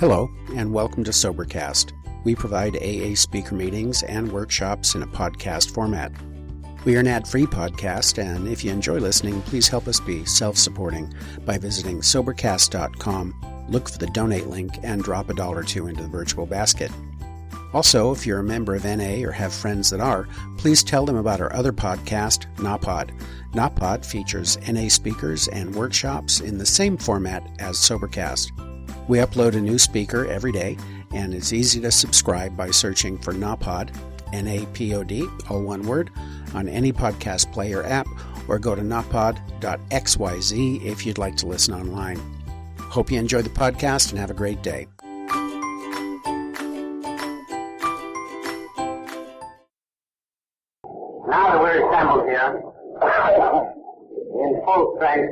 Hello, and welcome to Sobercast. We provide AA speaker meetings and workshops in a podcast format. We are an ad-free podcast, and if you enjoy listening, please help us be self-supporting by visiting Sobercast.com, look for the donate link, and drop $1 or $2 into the virtual basket. Also, if you're a member of NA or have friends that are, please tell them about our other podcast, NAPOD. NAPOD features NA speakers and workshops in the same format as Sobercast. We upload a new speaker every day, and it's easy to subscribe by searching for NAPOD, N-A-P-O-D, all one word, on any podcast player app, or go to napod.xyz if you'd like to listen online. Hope you enjoy the podcast and have a great day. Now that we're assembled here, in full strength,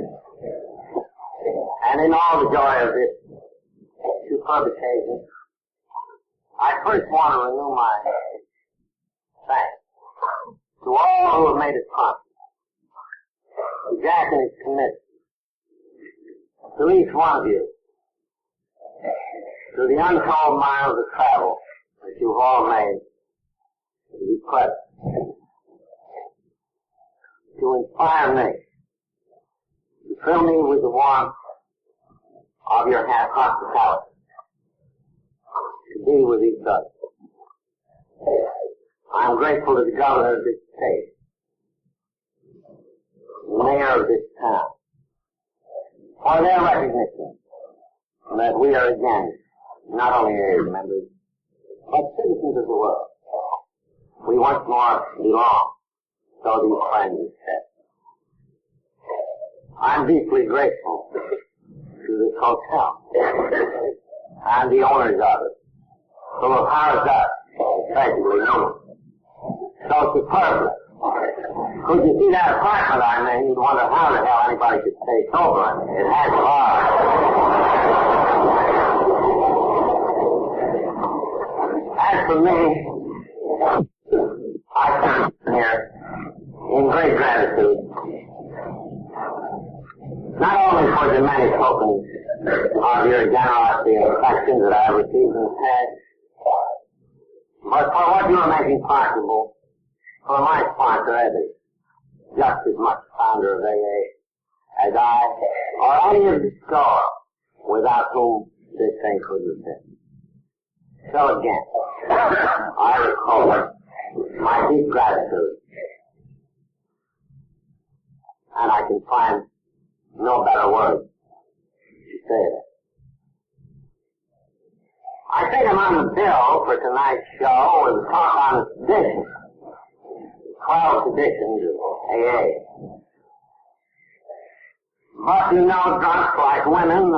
and in all the joy of this superb occasion, I first want to renew my thanks to all who have made it possible, to Jack and his committee, to each one of you, to the untold miles of travel that you've all made to be present, to inspire me, to fill me with the warmth of your hospitality, to be with each other. I am grateful to the governor of this state, the mayor of this town, for their recognition that we are again not only AA members, but citizens of the world. We once more belong, so these friends have said. I'm deeply grateful to this hotel and the owners of it, who have housed us, effectively known, so superbly. Could you see that apartment I'm in, you'd wonder how the hell anybody could stay sober in it. It has bars. As for me, I come here in great gratitude, not only for the many tokens of your generosity and affection that I have received in the past, but for what you are making possible for my sponsor, Eddie, just as much founder of AA as I, or any of the store without whom this thing couldn't have been. So again, I record my deep gratitude, and I can find no better word to say that. I think I'm on the bill for tonight's show with a talk on the traditions, 12 traditions of AA. But you know, drunks like women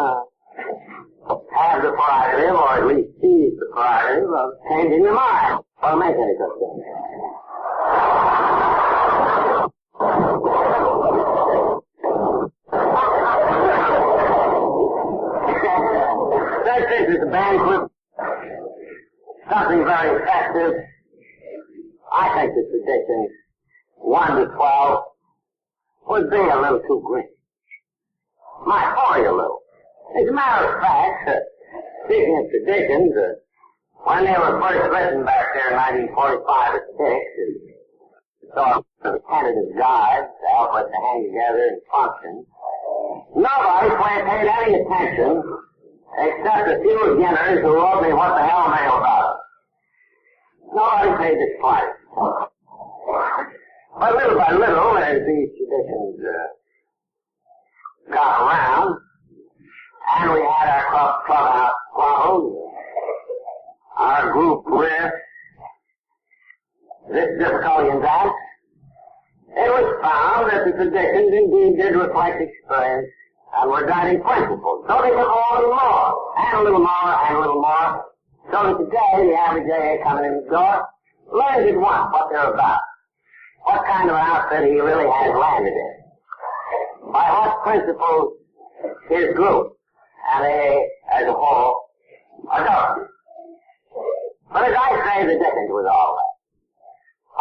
have the prerogative, or at least seize the prerogative, of changing their mind, or make any such thing. Since this is a banquet, something very festive, I think the traditions 1 to 12 would be a little too green. Might bore you a little. As a matter of fact, speaking of traditions, when they were first written back there in 1945 or 6, sort of tentative guides to help us to hang together and function, nobody paid any attention except a few beginners who wrote me what the hell they were about. Nobody paid the slightest. But little by little, as these traditions got around, and we had our clubhouse squabbles, our group riff, this difficulty and that, it was found that the traditions indeed did reflect experience and were guiding principles. So they took a little more, and a little more, and a little more, so that today the average AA coming in the door learns at once what they're about, what kind of an outfit he really has landed in, by what principles his group and AA as a whole are governed. But as I say, the difference was all that.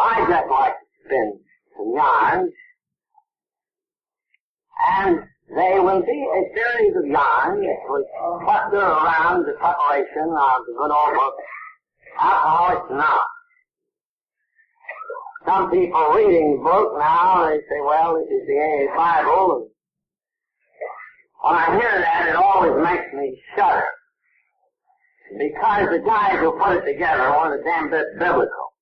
I just like to spin some yarns and They will be a series of yarns which cluster around the preparation of the good old book, Alcoholics Anonymous. Some people reading the book now, they say, well, this is the AA Bible. And when I hear that, it always makes me shudder. Because the guys who put it together weren't a damn bit biblical.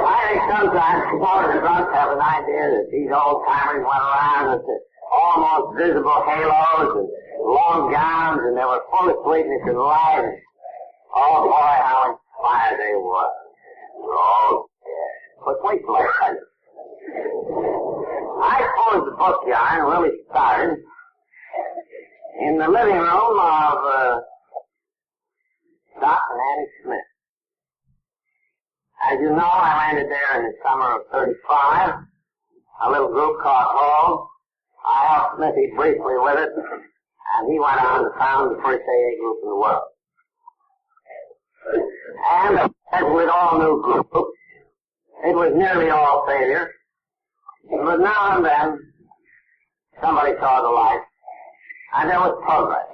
I think sometimes some of the drunks have an idea that these old-timers went around with almost visible halos and long gowns, and they were full of sweetness and light. And, oh, boy, how inspired they were. Oh, yeah. But wait till I tell you. I suppose the book yarn really started in the living room of Doc and Annie Smith. As you know, I landed there in the summer of 35. A little group called Hall. I helped Smithy briefly with it, and he went on to found the first AA group in the world. And as with all new groups, it was nearly all failure. But now and then, somebody saw the light, and there was progress.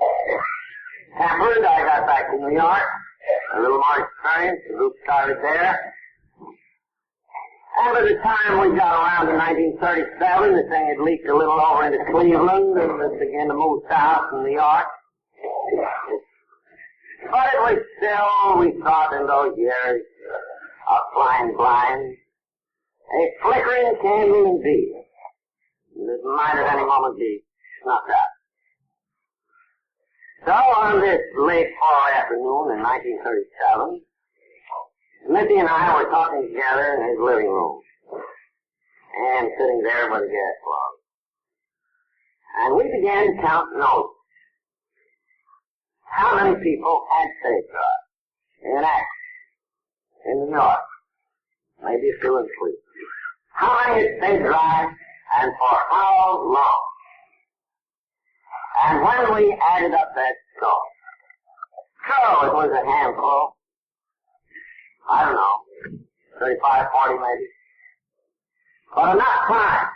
Tempered, I got back to New York, a little more experience, the group started there. And by the time we got around to 1937, the thing had leaked a little over into Cleveland, and it began to move south from New York. But it was still, we thought in those years, of flying blind, a flickering candle indeed, that might at any moment be snuffed out. So on this late fall afternoon in 1937, Smithy and I were talking together in his living room, and sitting there by the gas log. And we began to count notes. How many people had safeguards in action in New York? Maybe a few in Cleveland. How many had stayed dry, and for how long? And when we added up that score, so it was a handful. I don't know, 35, 40 maybe. But enough time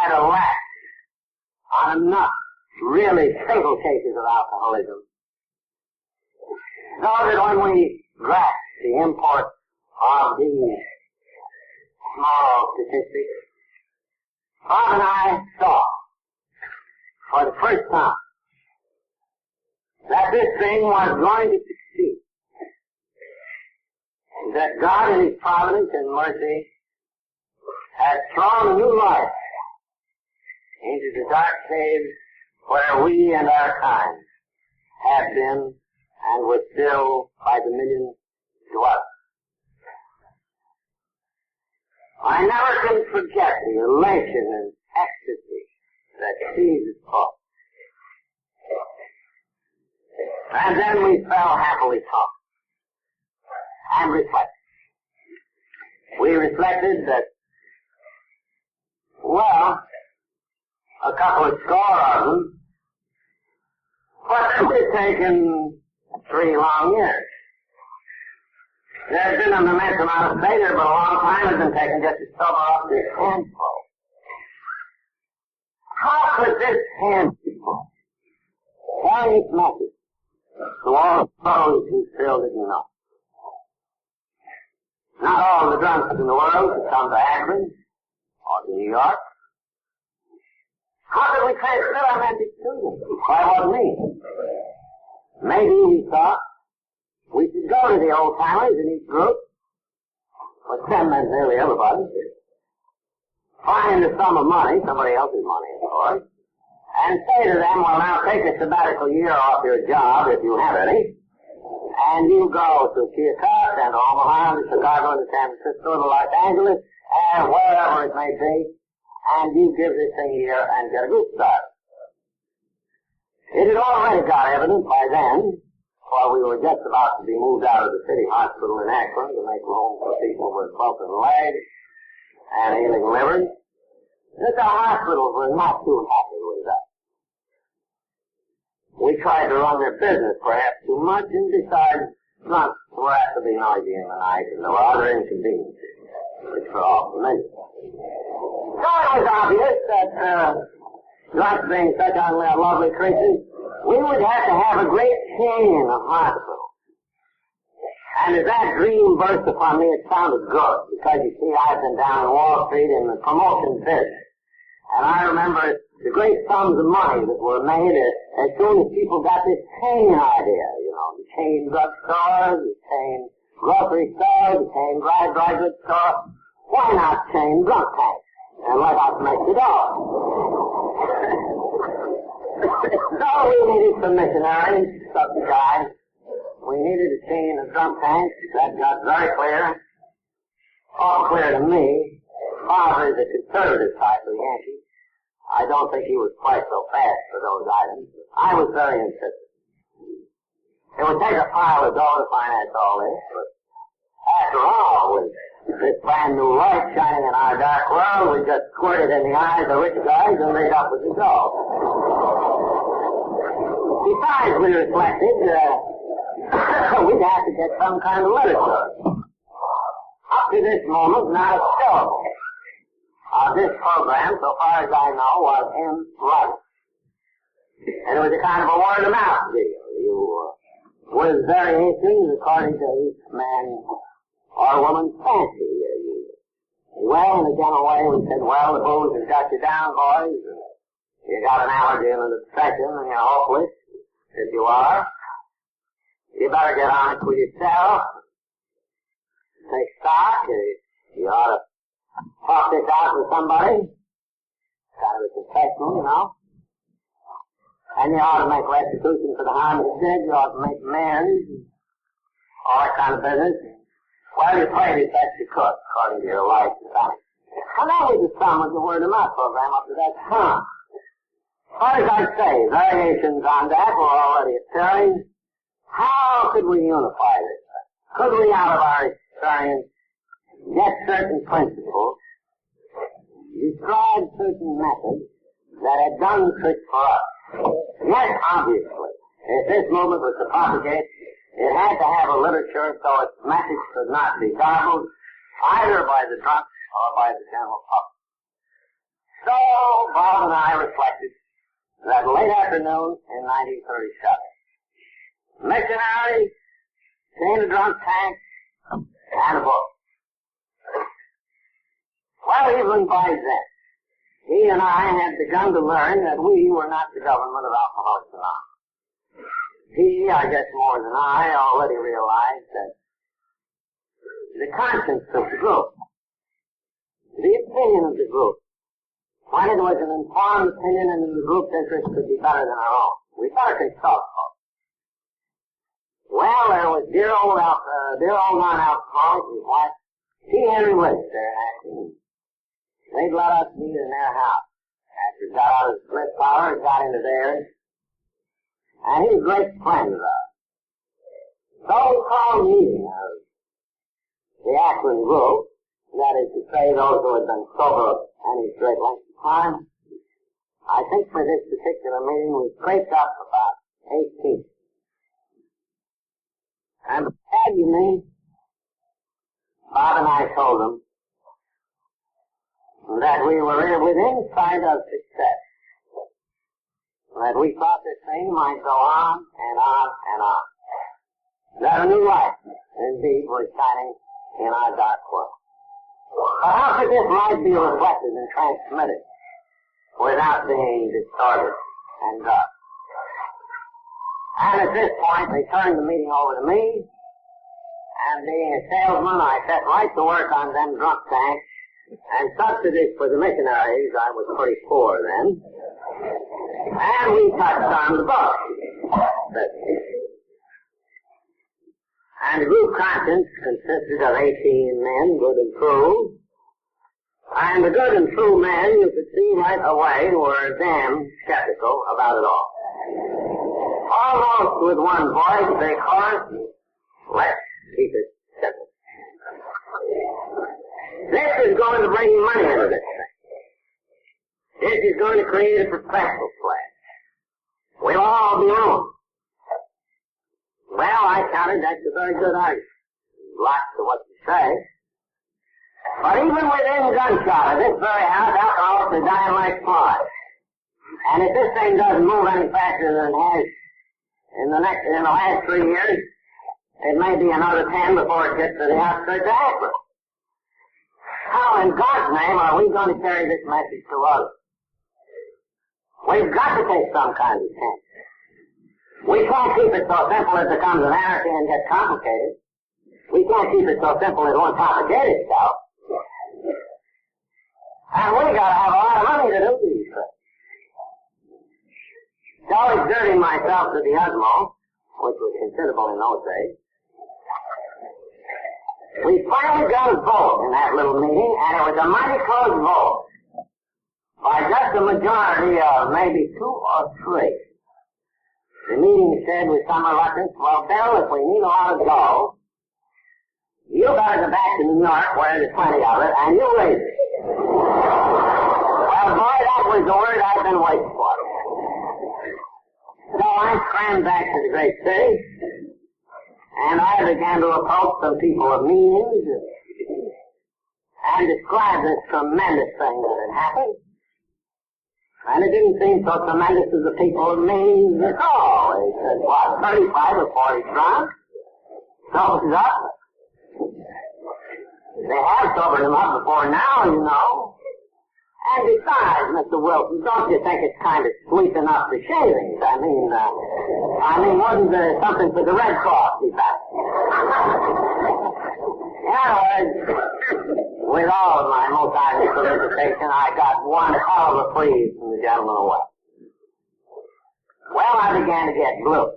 had elapsed on enough really single cases of alcoholism, so that when we grasped the import of these small statistics, Bob and I saw for the first time that this thing was going to succeed. That God in His providence and mercy had thrown a new light into the dark caves where we and our kind had been and were still by the millions dwelling. I never can forget the elation and ecstasy that seized us both. And then we fell happily talking and reflected. We reflected that, well, a couple of score of them, but it would have taken 3 long years. There's been an immense amount of failure, but a long time has been taken just to sober up this handful. How could this handful carry its message to all those who still didn't know? Not all the drunks in the world could come to Akron or to New York. How could we transmit our message to them? Why wasn't me? Maybe we thought we should go to the old-timers in each group, but them meant nearly everybody, find a sum of money, somebody else's money, of course, and say to them, well, now take a sabbatical year off your job, if you have any, and you go to Keokuk and Omaha, to Chicago, to San Francisco, to Los Angeles, and wherever it may be, and you give this thing a year and get a group started. It had already got evident by then, while we were just about to be moved out of the city hospital in Akron to make room for people with broken legs and ailing livers, that the hospitals were not too happy with that. We tried to run their business perhaps too much, and besides, drunks were apt to be noisy in the night, and there were other inconveniences, which were all familiar. So it was obvious that, drunks being such lovely creatures, we would have to have a great chain of hospitals. And as that dream burst upon me, it sounded good, because you see, I've been down in Wall Street in the promotion business. And I remember the great sums of money that were made as soon as people got this chain idea, you know, the chain drugstores, the chain grocery stores, the chain dry goods store. Why not chain drunk tanks? And let us make it all. So we needed some missionaries, some guys. We needed a chain of drunk tanks. That got very clear. All clear to me. Father is a conservative type of Yankee. I don't think he was quite so fast for those items. I was very insistent. It would take a pile of dough to finance all this, but after all, with this brand new light shining in our dark world, we just squirted in the eyes of rich guys and made up with the dough. Besides, we reflected, we'd have to get some kind of literature. Up to this moment, not a syllable of this program, so far as I know, was in writing. And it was a kind of a word-of-mouth deal. With variations according to each man or woman's fancy. Well, in a general way, we said, well, the booze has got you down, boys. You got an allergy and an obsession, and you're hopeless. If you are, you better get on it with yourself. Take stock. You ought to talk this out with somebody. Kind of a confessional, you know. And you ought to make restitution for the harm you did. You ought to make amends. All that kind of business. Well, you played as best you could, according to your life and family. And that was the sum of the word-of-mouth program up to that time. But as I say, variations on that were already appearing. How could we unify this thing? Could we, out of our experience, get certain principles, describe certain methods that had done tricks for us? Yes, obviously. If this movement was to propagate, it had to have a literature so its message could not be garbled either by the drunks or by the general public. So Bob and I reflected that late afternoon in 1937. Missionaries, chain of drunk tanks, and a book. Well, even by then, he and I had begun to learn that we were not the government of Alcoholics Anonymous. He, I guess more than I, already realized that the conscience of the group, the opinion of the group, when it was an informed opinion and in the group's interest, could be better than our own. We better consult folks. Well, there was dear old non-alcoholic, his wife, T. Henry Willis there in Ashland. They'd let us meet in their house. After we got out of the split power, we got into theirs. And he was a great friend of ours. So we called a meeting of the Ashland group, that is to say those who had been sober any great length of time. I think for this particular meeting we scraped up about 18. And had you mean, Bob and I told them that we were within sight of success. That we thought this thing might go on and on and on. That a new light, indeed, was shining in our dark world. But how could this light be reflected and transmitted without being distorted and dark? And at this point, they turned the meeting over to me, and being a salesman, I set right to work on them drunk tanks, and subsidies for the missionaries. I was pretty poor then. And we touched on the book. And the group conscience consisted of 18 men, good and true. And the good and true men, you could see right away, were damn skeptical about it all. Almost with one voice, they chorused, let's keep it simple. This is going to bring money into this thing. This is going to create a professional class. We'll all be ruined. Well, I counted that's a very good argument. Lots of what you say. But even within gunshot of this very house, alcoholics are dying like flies. And if this thing doesn't move any faster than it has in the last 3 years, it may be another 10 before it gets to the outskirts of Akron. How in God's name are we going to carry this message to others? We've got to take some kind of chance. We can't keep it so simple it becomes an anarchy and gets complicated. We can't keep it so simple it won't complicate itself. And we gotta have a lot of money to do these things. So exerting myself to the utmost, which was considerable in those days, we finally got a vote in that little meeting, and it was a mighty close vote. By just a majority of maybe 2 or 3. The meeting said with some reluctance, well, Bill, if we need a lot of dough, you better go back to New York where there's plenty of it, and you raise it. Well, boy, that was the word I've been waiting for. So I crammed back to the great city, and I began to approach some people of means and describe this tremendous thing that had happened. And it didn't seem so tremendous to the people of means at all. They said, what, 35 or 40 drunk? Sobered up? They have sobered him up before now, you know. And besides, Mr. Wilson, don't you think it's kind of sweet enough for shavings? I mean, wouldn't something for the Red Cross be better? In other words, with all of my most ardent solicitation, I got one hell of a freeze from the gentleman away. Well, I began to get blue.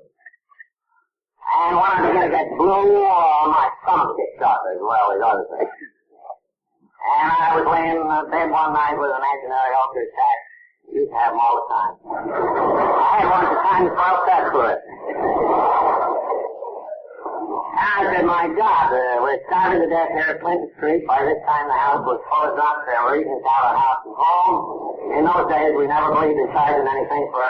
And when I began to get blue, my stomach kicked up as well as other things. And I was laying in bed one night with an imaginary ulcer attack. Used to have them all the time. I had one at the time that felt that for it. And I said, my God, we're starving to death here at Clinton Street. By this time the house was full of drunks. They were eating out of house and home. In those days, we never believed in charging anything for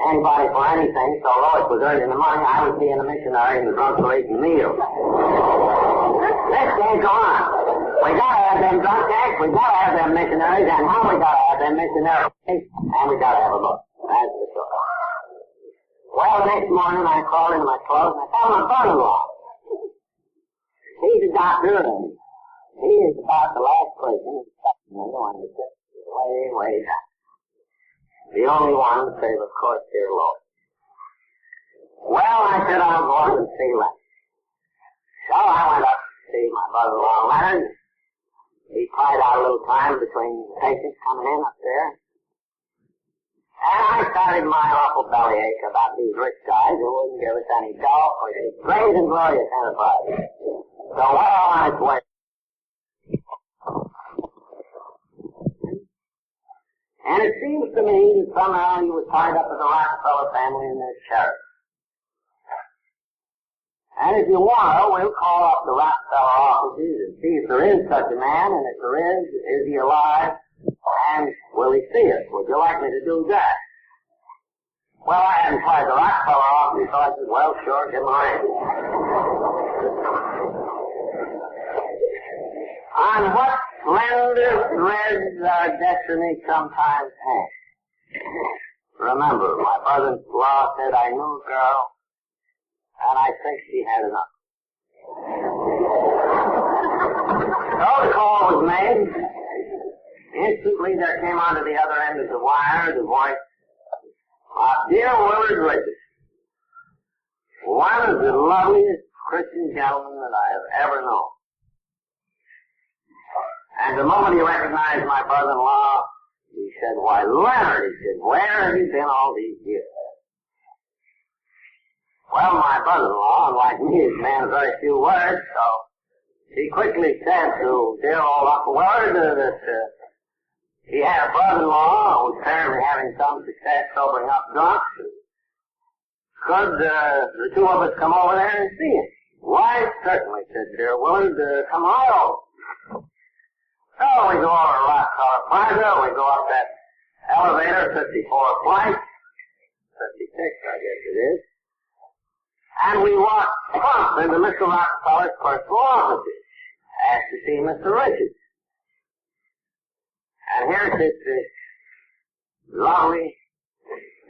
anybody for anything. So Lois was earning the money. I was being a missionary, and the drunks were eating meals. This can't go on. We gotta have them drunk tanks, we gotta have them missionaries, and how we gotta have them missionaries, and we gotta have a book. That's the story. Well, the next morning I crawled into my clothes and I found my brother-in-law. He's a doctor, and he is about the last person who's touching anyone that sits way, way down. The only one, save of course, dear Lord. Well, I said I'll go up and see Leonard. So I went up to see my brother-in-law Leonard. He cried out a little time between patients coming in up there. And I started my awful bellyache about these rich guys who wouldn't give us any dough for this great and glorious enterprise. So well on its way. And it seems to me that somehow he was tied up with the Rockefeller family in their charity. And if you want, we'll call up the Rockefeller offices and see if there is such a man, and if there is he alive, and will he see us? Would you like me to do that? Well, I hadn't tried the Rockefeller office, so I said, well, sure, give him a ring. On what slender threads our destiny sometimes hangs. Remember, my brother-in-law said I knew a girl, and I think she had enough. So the call was made. Instantly there came onto the other end of the wire the voice of dear Willard Richards, one of the loveliest Christian gentlemen that I have ever known. And the moment he recognized my brother-in-law, he said, why, Leonard, he said, where have you been all these years? Well, my brother-in-law, unlike me, is a man of very few words, so he quickly said to dear old Uncle Willard that he had a brother-in-law who was apparently having some success sobering up drunks. Could the two of us come over there and see him? Why, certainly, said dear Willard, come right over. So we go over to Rockefeller Plaza, we go up that elevator, 54 flight, 56, I guess it is. And we walk plump into Mr. Rockefeller's personal offices, asked to see Mr. Richards. And here sits this lovely,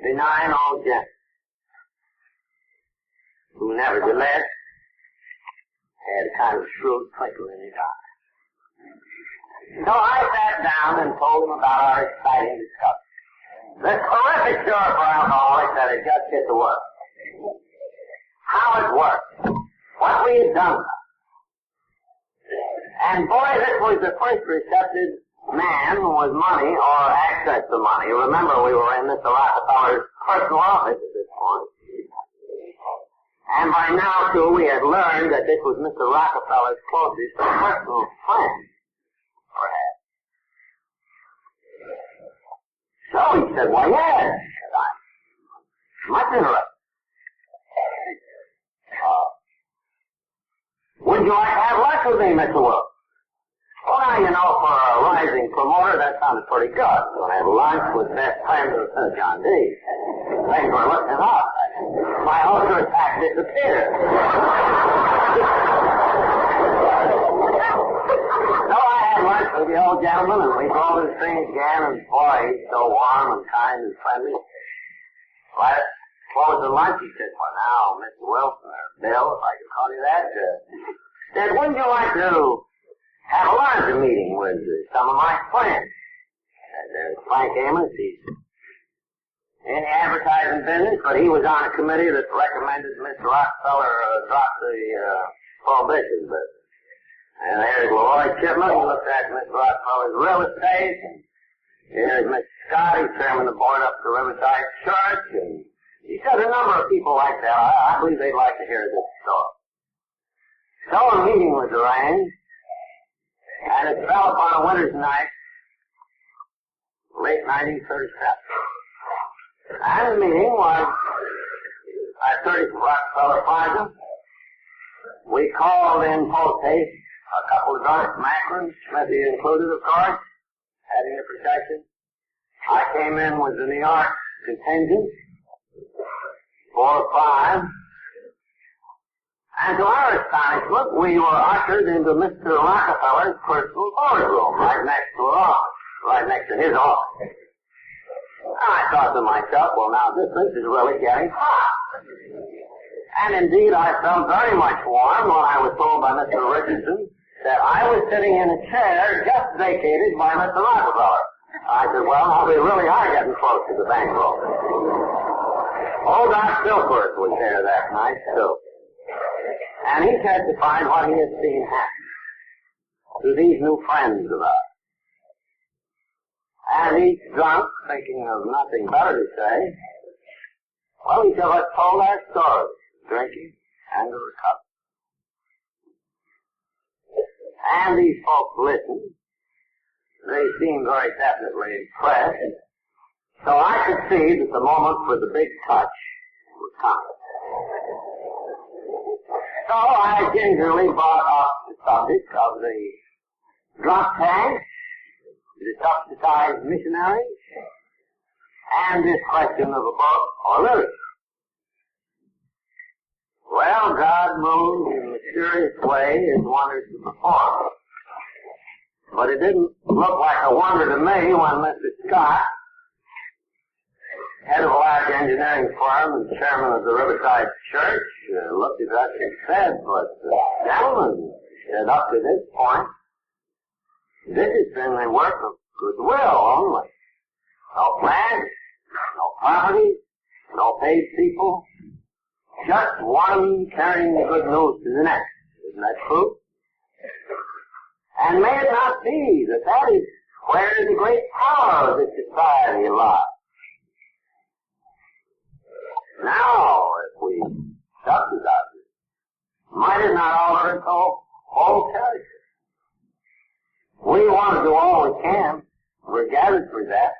benign old gentleman who nevertheless had a kind of shrewd twinkle in his eye. So I sat down and told him about our exciting discovery. The terrific cure for alcoholics that had just hit the world. How it worked. What we had done. And boy, this was the first receptive man with money or access to money. Remember, we were in Mr. Rockefeller's personal office at this point. And by now, too, we had learned that this was Mr. Rockefeller's closest personal friend, perhaps. So he said, "Why, yes," said I. "Much interested. Would you like to have lunch with me, Mr. Wilkes?" Well, now, you know, for a rising promoter, that sounded pretty good. We'll have lunch with best friends of John D. Things were looking up. My ulcer attack disappeared. So I had lunch with the old gentleman, and we drove to the train again, and boy, he's so warm and kind and friendly. Right at the close of lunch, he said, "Well, now, Mr. Wilson, or Bill, if I could call you that, said, wouldn't you like to have a larger meeting with some of my friends?" There's Frank Amos. He's in the advertising business, but he was on a committee that recommended Mr. Rockefeller drop the prohibition business. And there's Lloyd Chipman, who looked at Mr. Rockefeller's real estate. And here's Mr. Scott, he's chairman of the board up at the Riverside Church. And he said a number of people like that. I believe they'd like to hear this story. So a meeting was arranged. And it fell upon a winter's night, late 1937. And the meeting was at 30th Rockefeller Plaza. We called in post haste a couple of drunks, Macklin, Smithy included, of course, heading the procession. I came in with the New York contingent, 4 or 5. And to our astonishment, we were ushered into Mr. Rockefeller's personal boardroom, right next to his office, right next to his office. I thought to myself, well, now this is really getting hot. And indeed, I felt very much warm when I was told by Mr. Richardson that I was sitting in a chair just vacated by Mr. Rockefeller. I said, well, now we really are getting close to the bankroll. Old Doc Silkworth was there that night, too. And he testified what he had seen happen to these new friends of ours. And each drunk, thinking of nothing better to say, well, each of us told our stories, drinking and the recovery. And these folks listened. They seemed very definitely impressed. So I could see that the moment for the big touch was coming. So I gingerly brought up the subject of the drunk tanks, the subsidized missionaries, and this question of a book or literature. Well, God moves in a mysterious way His wonders to perform. But it didn't look like a wonder to me when Mr. Scott, head of a large engineering firm and chairman of the Riverside Church, looked at us and said, but gentlemen, said up to this point, this has been the work of goodwill only. No plans, no property, no paid people, just one carrying the good news to the next. Isn't that true? And may it not be that that is where the great power of this society lies. Now, if we subsidize it, might it not alter its whole character? We want to do all we can. We're gathered for that.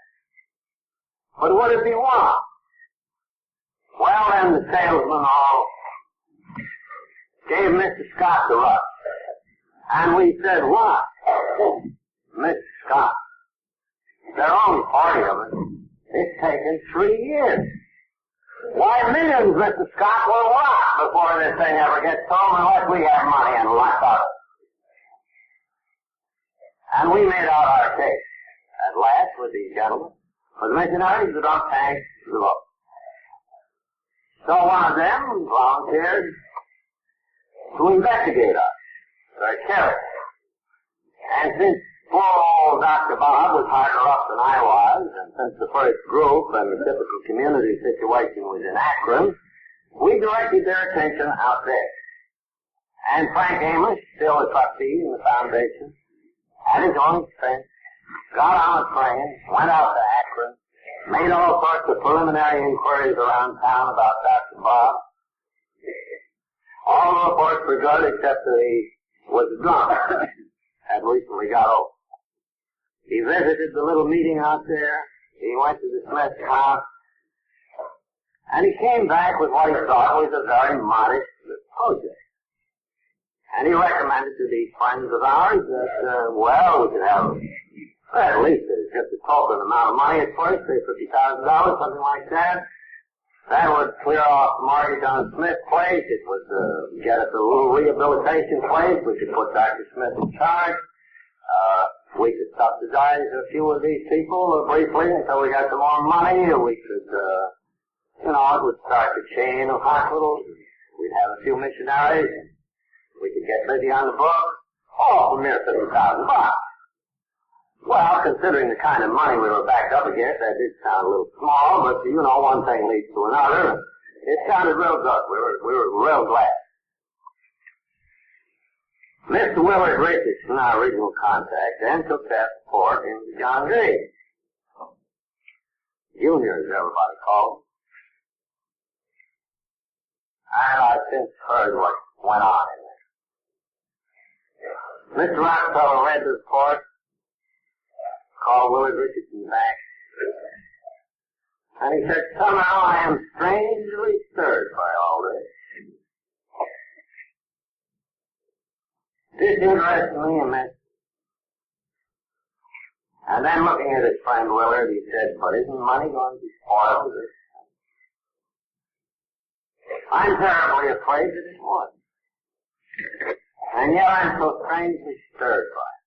But would it be wrong? Well, then the salesmen all gave Mr. Scott the rush. And we said, what? Mr. Scott, there are only 40 of us. It's taken 3 years. Why, millions, Mr. Scott, will rot before this thing ever gets sold unless we have money and lots of it. And we made out our case at last with these gentlemen, For the missionaries, the drunk tanks, the vote. So one of them volunteered to investigate us very carefully. And since poor old Dr. Bob was harder up than I was, and since the first group and the typical community situation was in Akron, we directed their attention out there. And Frank Amos, still a trustee in the foundation, at his own expense, got on a train, went out to Akron, made all sorts of preliminary inquiries around town about Dr. Bob. All the reports were good except that he was drunk, had recently got over. He visited the little meeting out there. He went to the Smith house. And he came back with what he thought was a very modest project. And he recommended to these friends of ours that, we could have, at least just a token amount of money at first, say $50,000, something like that. That would clear off the mortgage on Smith's place. It would get us a little rehabilitation place. We could put Dr. Smith in charge. We could subsidize a few of these people briefly until we got some more money. We could, it would start the chain of hospitals. We'd have a few missionaries. We could get busy on the book. All for mere $50,000. Well, considering the kind of money we were backed up against, that did sound a little small, but one thing leads to another. It sounded real good. We were real glad. Mr. Willard Richardson, our original contact, then took that report into John Gray. Junior, as everybody called him. And I've since heard what went on in there. Mr. Rockefeller read the report, called Willard Richardson back, and he said, somehow I am strangely stirred by all this. This interests me immensely. And then looking at his friend Willard, he said, but isn't money going to be spoiled? I'm terribly afraid that it was. And yet I'm so strangely stirred by it.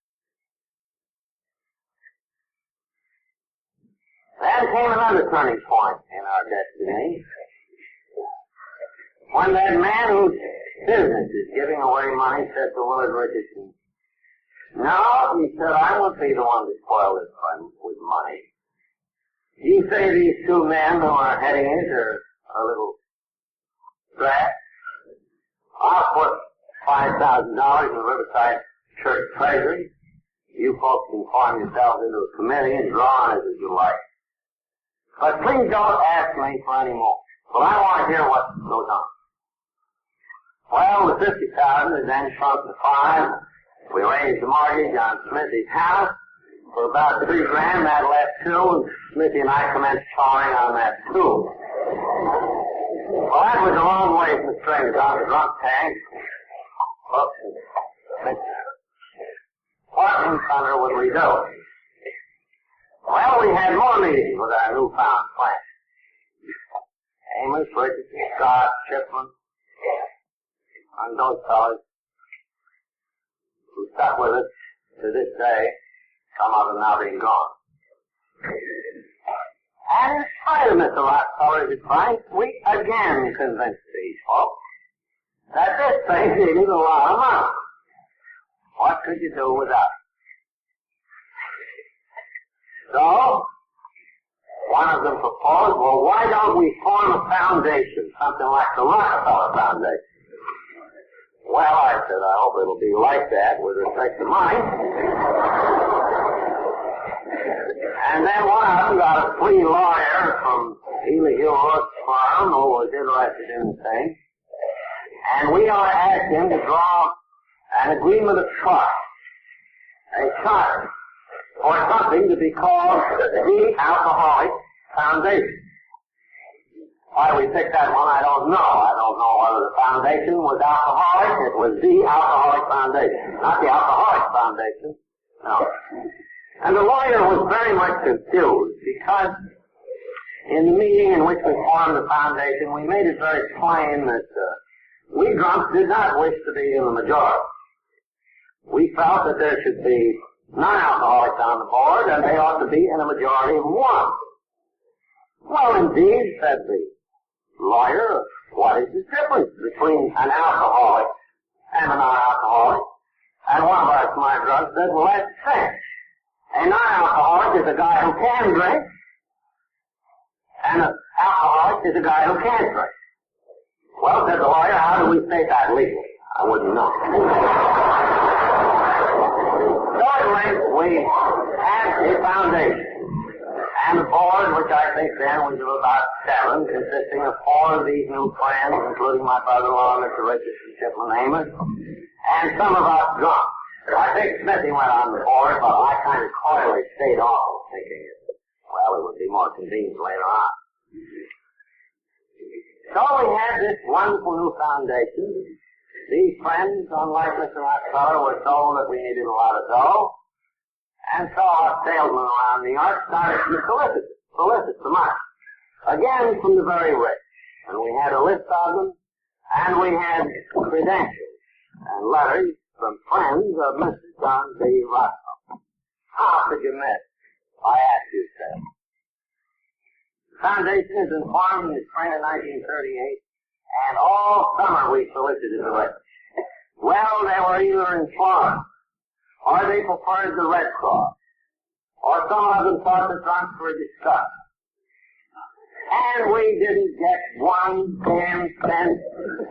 Then came another turning point in our destiny. When that man whose business is giving away money said to Willard Richardson, no, he said, I won't be the one to spoil this fund with money. You say these two men who are heading it are a little strapped. I'll put $5,000 in the Riverside Church Treasury. You folks can form yourselves into a committee and draw on it as you like. But please don't ask me for any more. Well, I want to hear what goes on. Well, the $50,000 is then shrunk to $5,000. We raised the mortgage on Smithy's house for about $3,000. That left $2,000, and Smithy and I commenced sawing on that $2,000. Well, that was a long way from the strings on the drunk tank. What in thunder would we do? Well, we had more meetings with our newfound plan. Amos, Richardson, Scott, Chipman, and those fellas who stuck with us to this day, some of them now being gone. And in spite of Mr. Rockefeller's advice, we again convinced these folks that this thing needed a lot of money. What could you do without it? So, one of them proposed, well, why don't we form a foundation, something like the Rockefeller Foundation? Well, I said, I hope it'll be like that with respect to money. And then one of them got a free lawyer from Ely Hill Rook's firm who was interested in the thing. And we ought to ask him to draw an agreement of trust, a charter, or something to be called the Alcoholic Foundation. Why we picked that one, I don't know. I don't know whether the foundation was alcoholic. It was the Alcoholic Foundation, not the Alcoholic Foundation. No. And the lawyer was very much confused because in the meeting in which we formed the foundation, we made it very plain that we drunks did not wish to be in the majority. We felt that there should be non-alcoholics on the board, and they ought to be in a majority of one. Well, indeed, said the lawyer, what is the difference between an alcoholic and a non-alcoholic? And one of our smart drugs said, well, that's the same. A non-alcoholic is a guy who can drink, and an alcoholic is a guy who can't drink. Well, said the lawyer, how do we state that legally? I wouldn't know. So at length, we had a foundation. And a board, which I think then was of about 7, consisting of 4 of these new friends, including my brother-in-law, Mr. Richardson, Chiplin Amos, and some of us drunk. I think Smithy went on the board, but I kind of coyly stayed off, thinking it would be more convenient later on. So we had this wonderful new foundation. These friends, unlike Mr. Rockefeller, were told that we needed a lot of dough. And so our salesmen around New York started to solicit the money. Again, from the very rich. And we had a list of them, and we had credentials and letters from friends of Mr. John D. Rockefeller. How could you miss? I ask you, sir. The foundation is informed in the spring of 1938, and all summer we solicited the rich. Well, they were either in Florida, or they preferred the Red Cross, or some of them thought the drunks were disgusting. And we didn't get 1 damn cent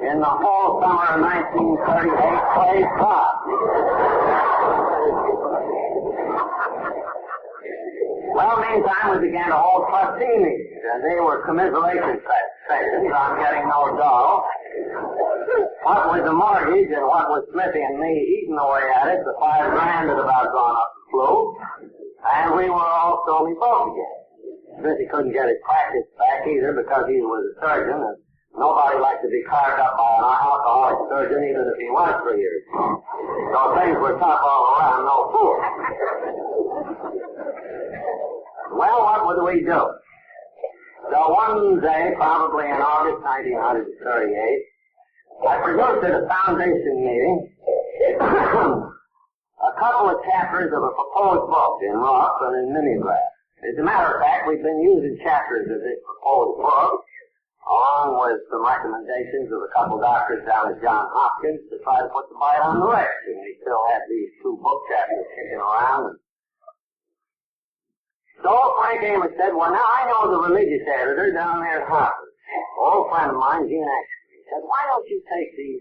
in the whole summer of 1938, praise God. Well, meantime, we began to hold trustee meetings, and they were commiseration sessions on getting no dough. What with the mortgage and what with Smithy and me eating away at it, the $5 grand had about gone up the flue, and we were all slowly broke again. Smithy couldn't get his practice back either because he was a surgeon, and nobody liked to be carved up by an alcoholic surgeon even if he was 3 years. So things were tough all around, no fool. Well, what would we do? So one day, probably in August 1938, I produced at a foundation meeting a couple of chapters of a proposed book in rough and in mimeograph. As a matter of fact, we've been using chapters of this proposed book, along with some recommendations of a couple doctors down at Johns Hopkins to try to put the bite on the rest. And we still had these 2 book chapters kicking around. So Frank Amos said, well, now I know the religious editor down there at Harvard. An old friend of mine, Gene Axton. He said, why don't you take these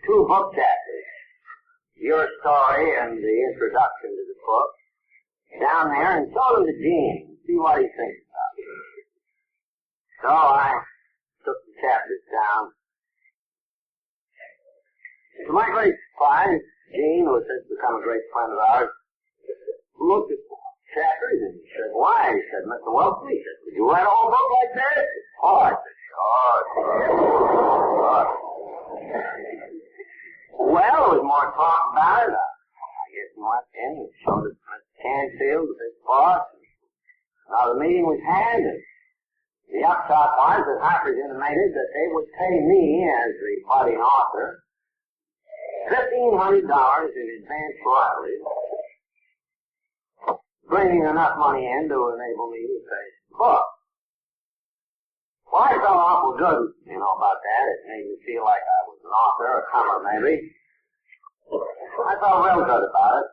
2 book chapters, your story and the introduction to the book, down there and show them to Gene and see what he thinks about it. So I took the chapters down. To my great surprise, Gene, who has since become a great friend of ours, looked at the chapters and he said, why? He said, Mr. Wilson, he said, could you write a whole book like that? Oh, I said, sure. Well, there was more talk about it. I guess he went in and showed it to Mr. Canfield, the big boss. Now the meeting was had, and the upshot was that Harper's intimated that they would pay me, as the budding author, $1,500 in advance royalties, bringing enough money in to enable me to finish the book. Well, I felt awful good, about that. It made me feel like I was an author, a comer maybe. I felt real good about it.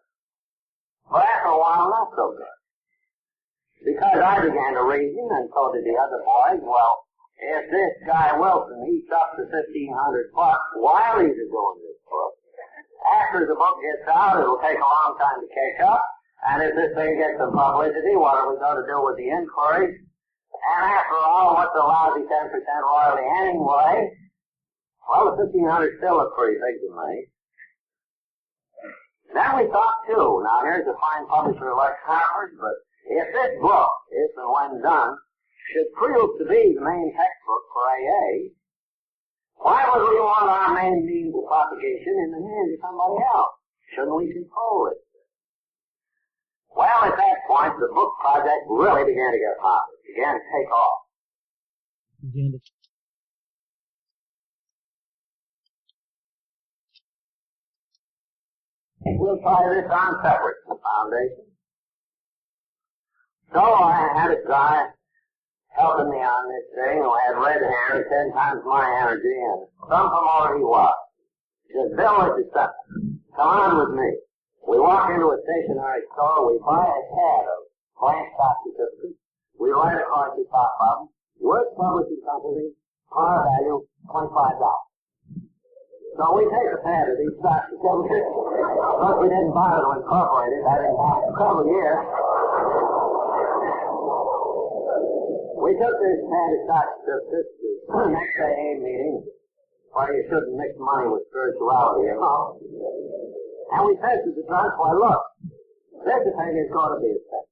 But after a while, not so good. Because I began to reason, and so did the other boys, well, if this guy Wilson eats up the $1,500 while he's doing this book, after the book gets out, it'll take a long time to catch up. And if this thing gets some publicity, what are we going to do with the inquiries? And after all, what's a lousy 10% royalty anyway? Well, the $1,500 still looks pretty big to me. Then we thought, too, now here's a fine publisher like Harper's, but if this book, if and when done, should prove to be the main textbook for AA, why would we want our main means of propagation in the hands of somebody else? Shouldn't we control it? Well, at that point, the book project really began to get hot. It began to take off. We'll try this on separate from the foundation. So I had a guy helping me on this thing who had red hair and 10 times my energy and some from more he was. He says, Bill, it's simple. Come on with me. We walk into a stationery store, we buy a pad of blank stock certificates, we write across the top of them, Worth Publishing Company, par value, $25. So we take a pad of these stock certificates. But we didn't bother to incorporate it. That didn't happen for a couple of years. We took this pad of stock certificates to the next AA meeting, where you shouldn't mix money with spirituality, you know. And we said to the drunk, why, look, this thing is going to be a thing.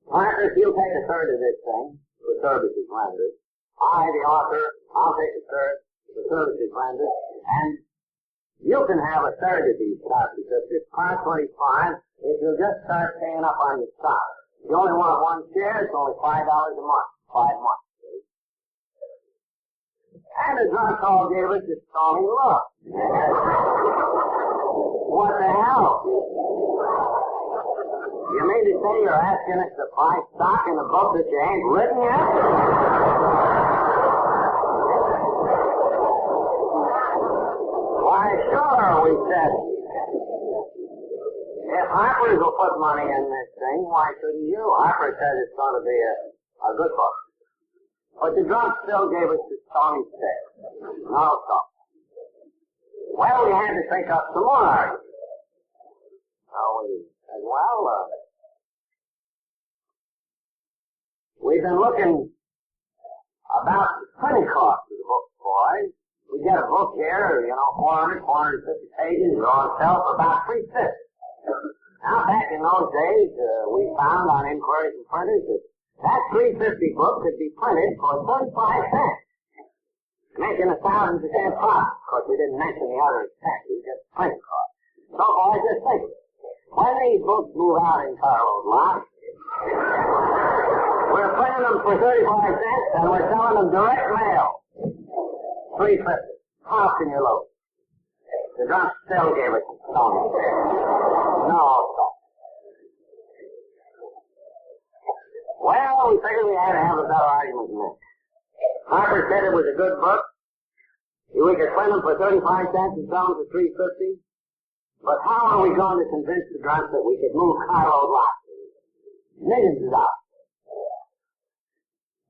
Marcus, you'll take a third of this thing for services rendered. I, the author, I'll take a third for services rendered. And you can have a third of these stock certificates, par 25, if you'll just start paying up on your stock. You only want one share, it's only $5 a month, 5 months. And the drunk all gave us a stormy look. What the hell? You mean to say you're asking us to buy stock in a book that you ain't written yet? Why, sure, we said. If Harper's will put money in this thing, why shouldn't you? Harper says it's going to be a good book. But the drunk still gave us the stony stick. No stop. Well, we had to think up some more arguments. So we said, well, we've been looking about the printing cost of the book, boys. We get a book here, 450 pages, or on sale for about $3.50. Now, back in those days, we found on inquiries from printers that $3.50 book could be printed for 35 cents, making 1,000% profit. Of course, we didn't mention the other expenses, just printing costs. So, boys, just think of it. When these books move out in carload lots, we're printing them for 35 cents, and we're selling them direct mail. $3.50. How can you lose? The drunk still gave us some stone. No stone. Well, we figured we had to have a better argument than that. Harper said it was a good book. We could print them for 35 cents and sell them for $3.50. But how are we going to convince the drunk that we could move carload lots? Millions of dollars.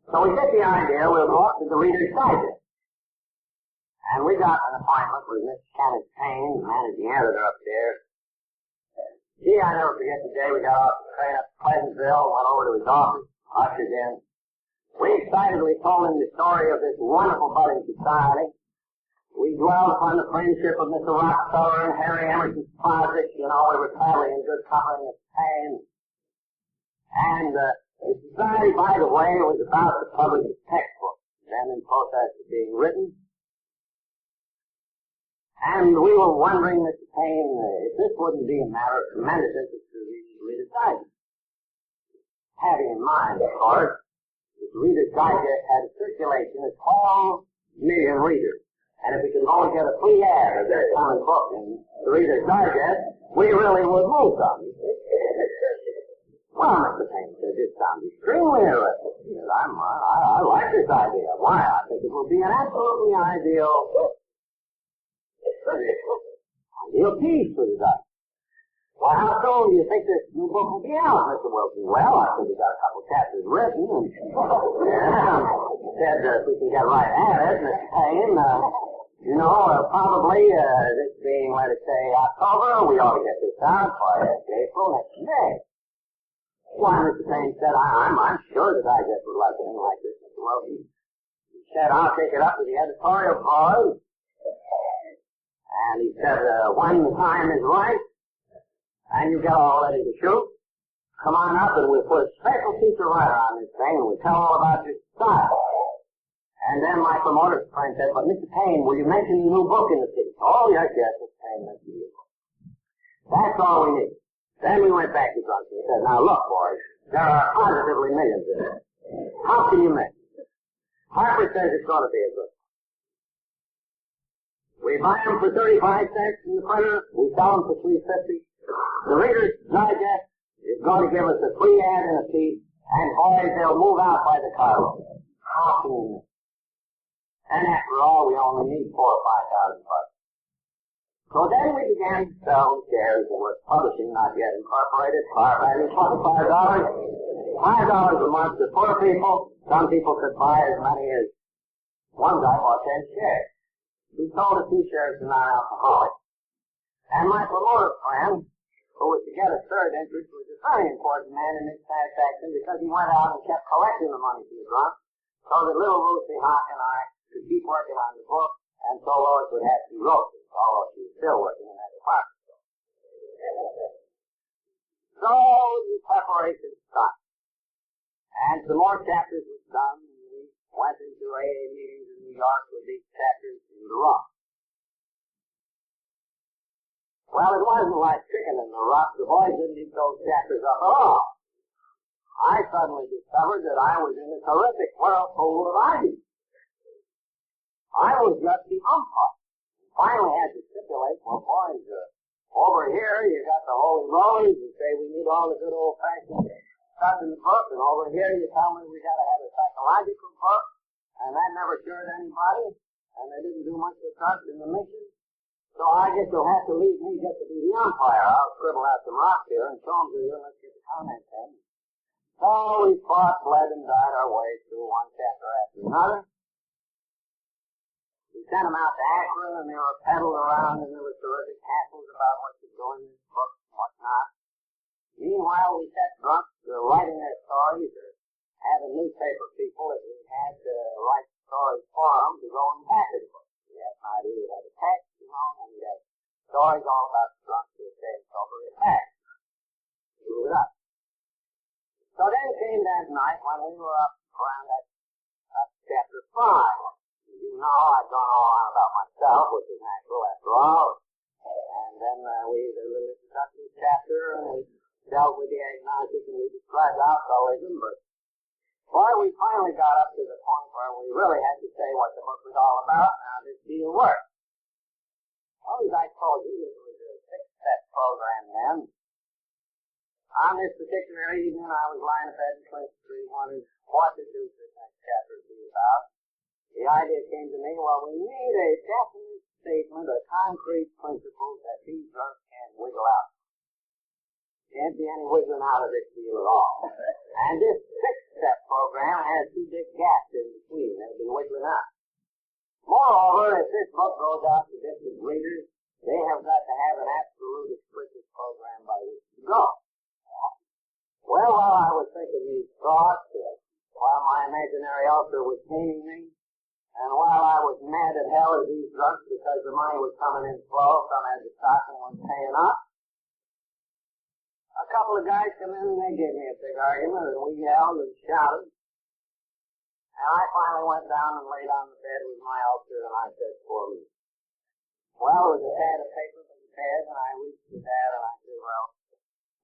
So we get the idea we'll go up to the Reader's Digest. And we got an appointment with Miss Kenneth Payne, the managing editor up there. Gee, I never forget the day we got off the train up to Pleasantville, went over to his office, ushered in. We excitedly told him the story of this wonderful budding society. We dwelled upon the friendship of Mr. Rockefeller and Harry Emerson's closet. We were traveling in good company with Payne. And the society, by the way, was about to publish a textbook, then in process of being written. And we were wondering, Mr. Payne, if this wouldn't be a matter of tremendous interest to the Reader's Digest. Having in mind, of course, that the Reader's Digest had a circulation of 12 million readers. And if we could only get a free ad of this common book in the Reader's Digest, we really would move some. Well, Mr. Payne said, this sounds extremely interesting. He said, I like this idea. Why? I think it will be an absolutely ideal piece for the Digest. Well, how soon do you think this new book will be out, Mr. Wilson? Well, I think we got a couple chapters written, and said if we can get right at it, Mr. Payne, probably this being, let us say, October, we ought to get this out by April next May. Why, Mr. Payne said, I'm sure the Digest would like anything like this, Mr. Wilson. He said, I'll take it up to the editorial board. And he said, when the time is right, and you get all ready to shoot, come on up and we'll put a special feature writer on this thing and we'll tell all about your style. And then my promoter friend said, but Mr. Payne, will you mention the new book in the city? Oh, yes, Mr. Payne, mention the new book. That's all we need. Then we went back to Drunky and said, now look, boys, there are positively millions in it. How can you make it? Harper says it's going to be a good one. We buy them for 35 cents from the printer, we sell them for $3.50. The Reader's Digest is going to give us a free ad in a piece, And boys, they'll move out by the carload, hopping in there. And after all, we only need $4,000 or $5,000. So then we began to sell shares that were publishing, not yet incorporated, par value $25. $5 a month to poor people. Some people could buy as many as one guy bought 10 shares. We sold a few shares to non-alcoholics. And my promoter friend, who was to get a third interest, was a very important man in his transaction because he went out and kept collecting the money from the drunk so that little Lucy Hawk and I could keep working on the book, and so Lois would have to be roasted, although she was still working in that department store. So the preparation started. And some more chapters was done, and we went into AA meetings in New York with these chapters in the rough. Well, it wasn't like chicken in the rough. The boys didn't eat those chapters up at all. I suddenly discovered that I was in a terrific whirlpool of arguments. I was just the umpire. Finally had to stipulate, well, boys, over here you got the Holy Rollers and say we need all the good old-fashioned stuff in the book, and over here you tell me we got to have a psychological book, and that never cured anybody, and they didn't do much of trust in the mission. So I guess you'll have to leave me just to be the umpire. I'll scribble out some rocks here and show them to you, and let's get the comments in. So we fought, bled, and died our way through one chapter after another. We sent them out to Akron, and they were peddled around, and there were terrific hassles about what to do in this book and what not. Meanwhile, we set drunks to writing their stories or having newspaper people that we had to write stories for them to go in the back of the book. We had an idea, we had a text, and we had stories all about the drunks who were staying sober in fact. Move it up. So then came that night when we were up around that chapter 5. You know, I've gone all on about myself, which is natural after all. And then we did a little introductory chapter, and we dealt with the agnostic, and we described alcoholism. But, boy, we finally got up to the point where we really had to say what the book was all about, and how this deal worked. Well, as I told you, this was a 6-step program then. On this particular evening, I was lying in bed in 23, wondering what to do for this next chapter to be about. The idea came to me, well, we need a definite statement, a concrete principle that these drunks can't wiggle out. Can't be any wiggling out of this deal at all. And this 6-step program has 2 big gaps in between. They'll be wiggling out. Moreover, if this book goes out to distant readers, they have got to have an absolute explicit program by which to go. Well, while I was thinking these thoughts, while my imaginary ulcer was paining me, and while I was mad at hell at these drunks because the money was coming in slow, some had to stop and was paying up, a couple of guys come in and they gave me a big argument, and we yelled and shouted. And I finally went down and laid on the bed with my ulcer, and I said, poor me. Well, there was a pad of paper from the pad, and I reached for that, and I said, well,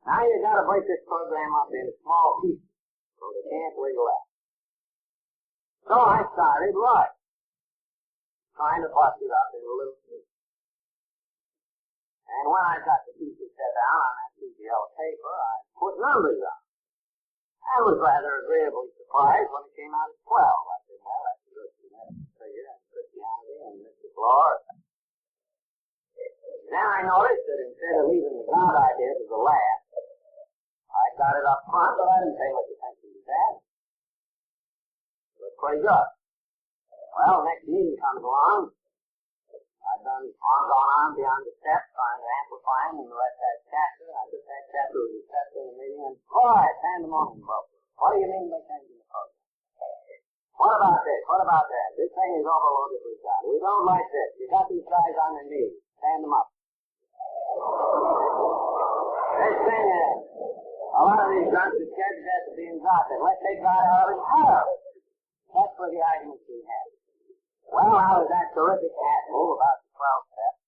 now you got to break this program up into small pieces so they can't wiggle out. So I started right, trying to bust it up into little pieces. And when I got the pieces set down on that piece of yellow paper, I put numbers on. I was rather agreeably surprised when it came out at 12. I said, well, that's a good figure and Christianity and Mr. Flores. Then I noticed that instead of leaving the God idea to the last, I got it up front, but I didn't pay much attention to that. It was pretty good. Well, next meeting comes along. I've gone on beyond the steps, trying to amplify them in the rest of that chapter. I took that chapter with the steps in the meeting, and boy, pandemonium broke. What do you mean by changing the program? What about this? What about that? This thing is overloaded with God. We don't like this. You got these guys on their knees. Stand them up. This thing is, a lot of these drunks are scared to death of being God. Let's take God out of his heart. That's where the arguments we had. Well, out of that terrific hassle about the 12 steps,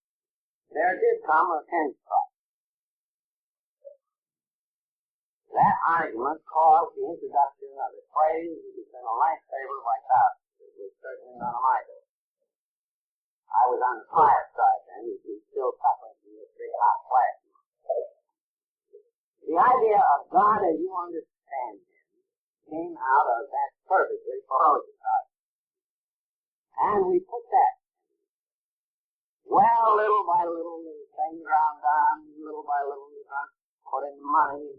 there did come a 10th spot. That argument caused the introduction of a phrase that has been a lifesaver by thousands. It was certainly none of my doing. I was on the fire side then. He was still suffering from this big hot flash. The idea of God as you understand him came out of that perfectly ferocious. And we put that. Well, little by little, the thing ground down, little by little, we put in money.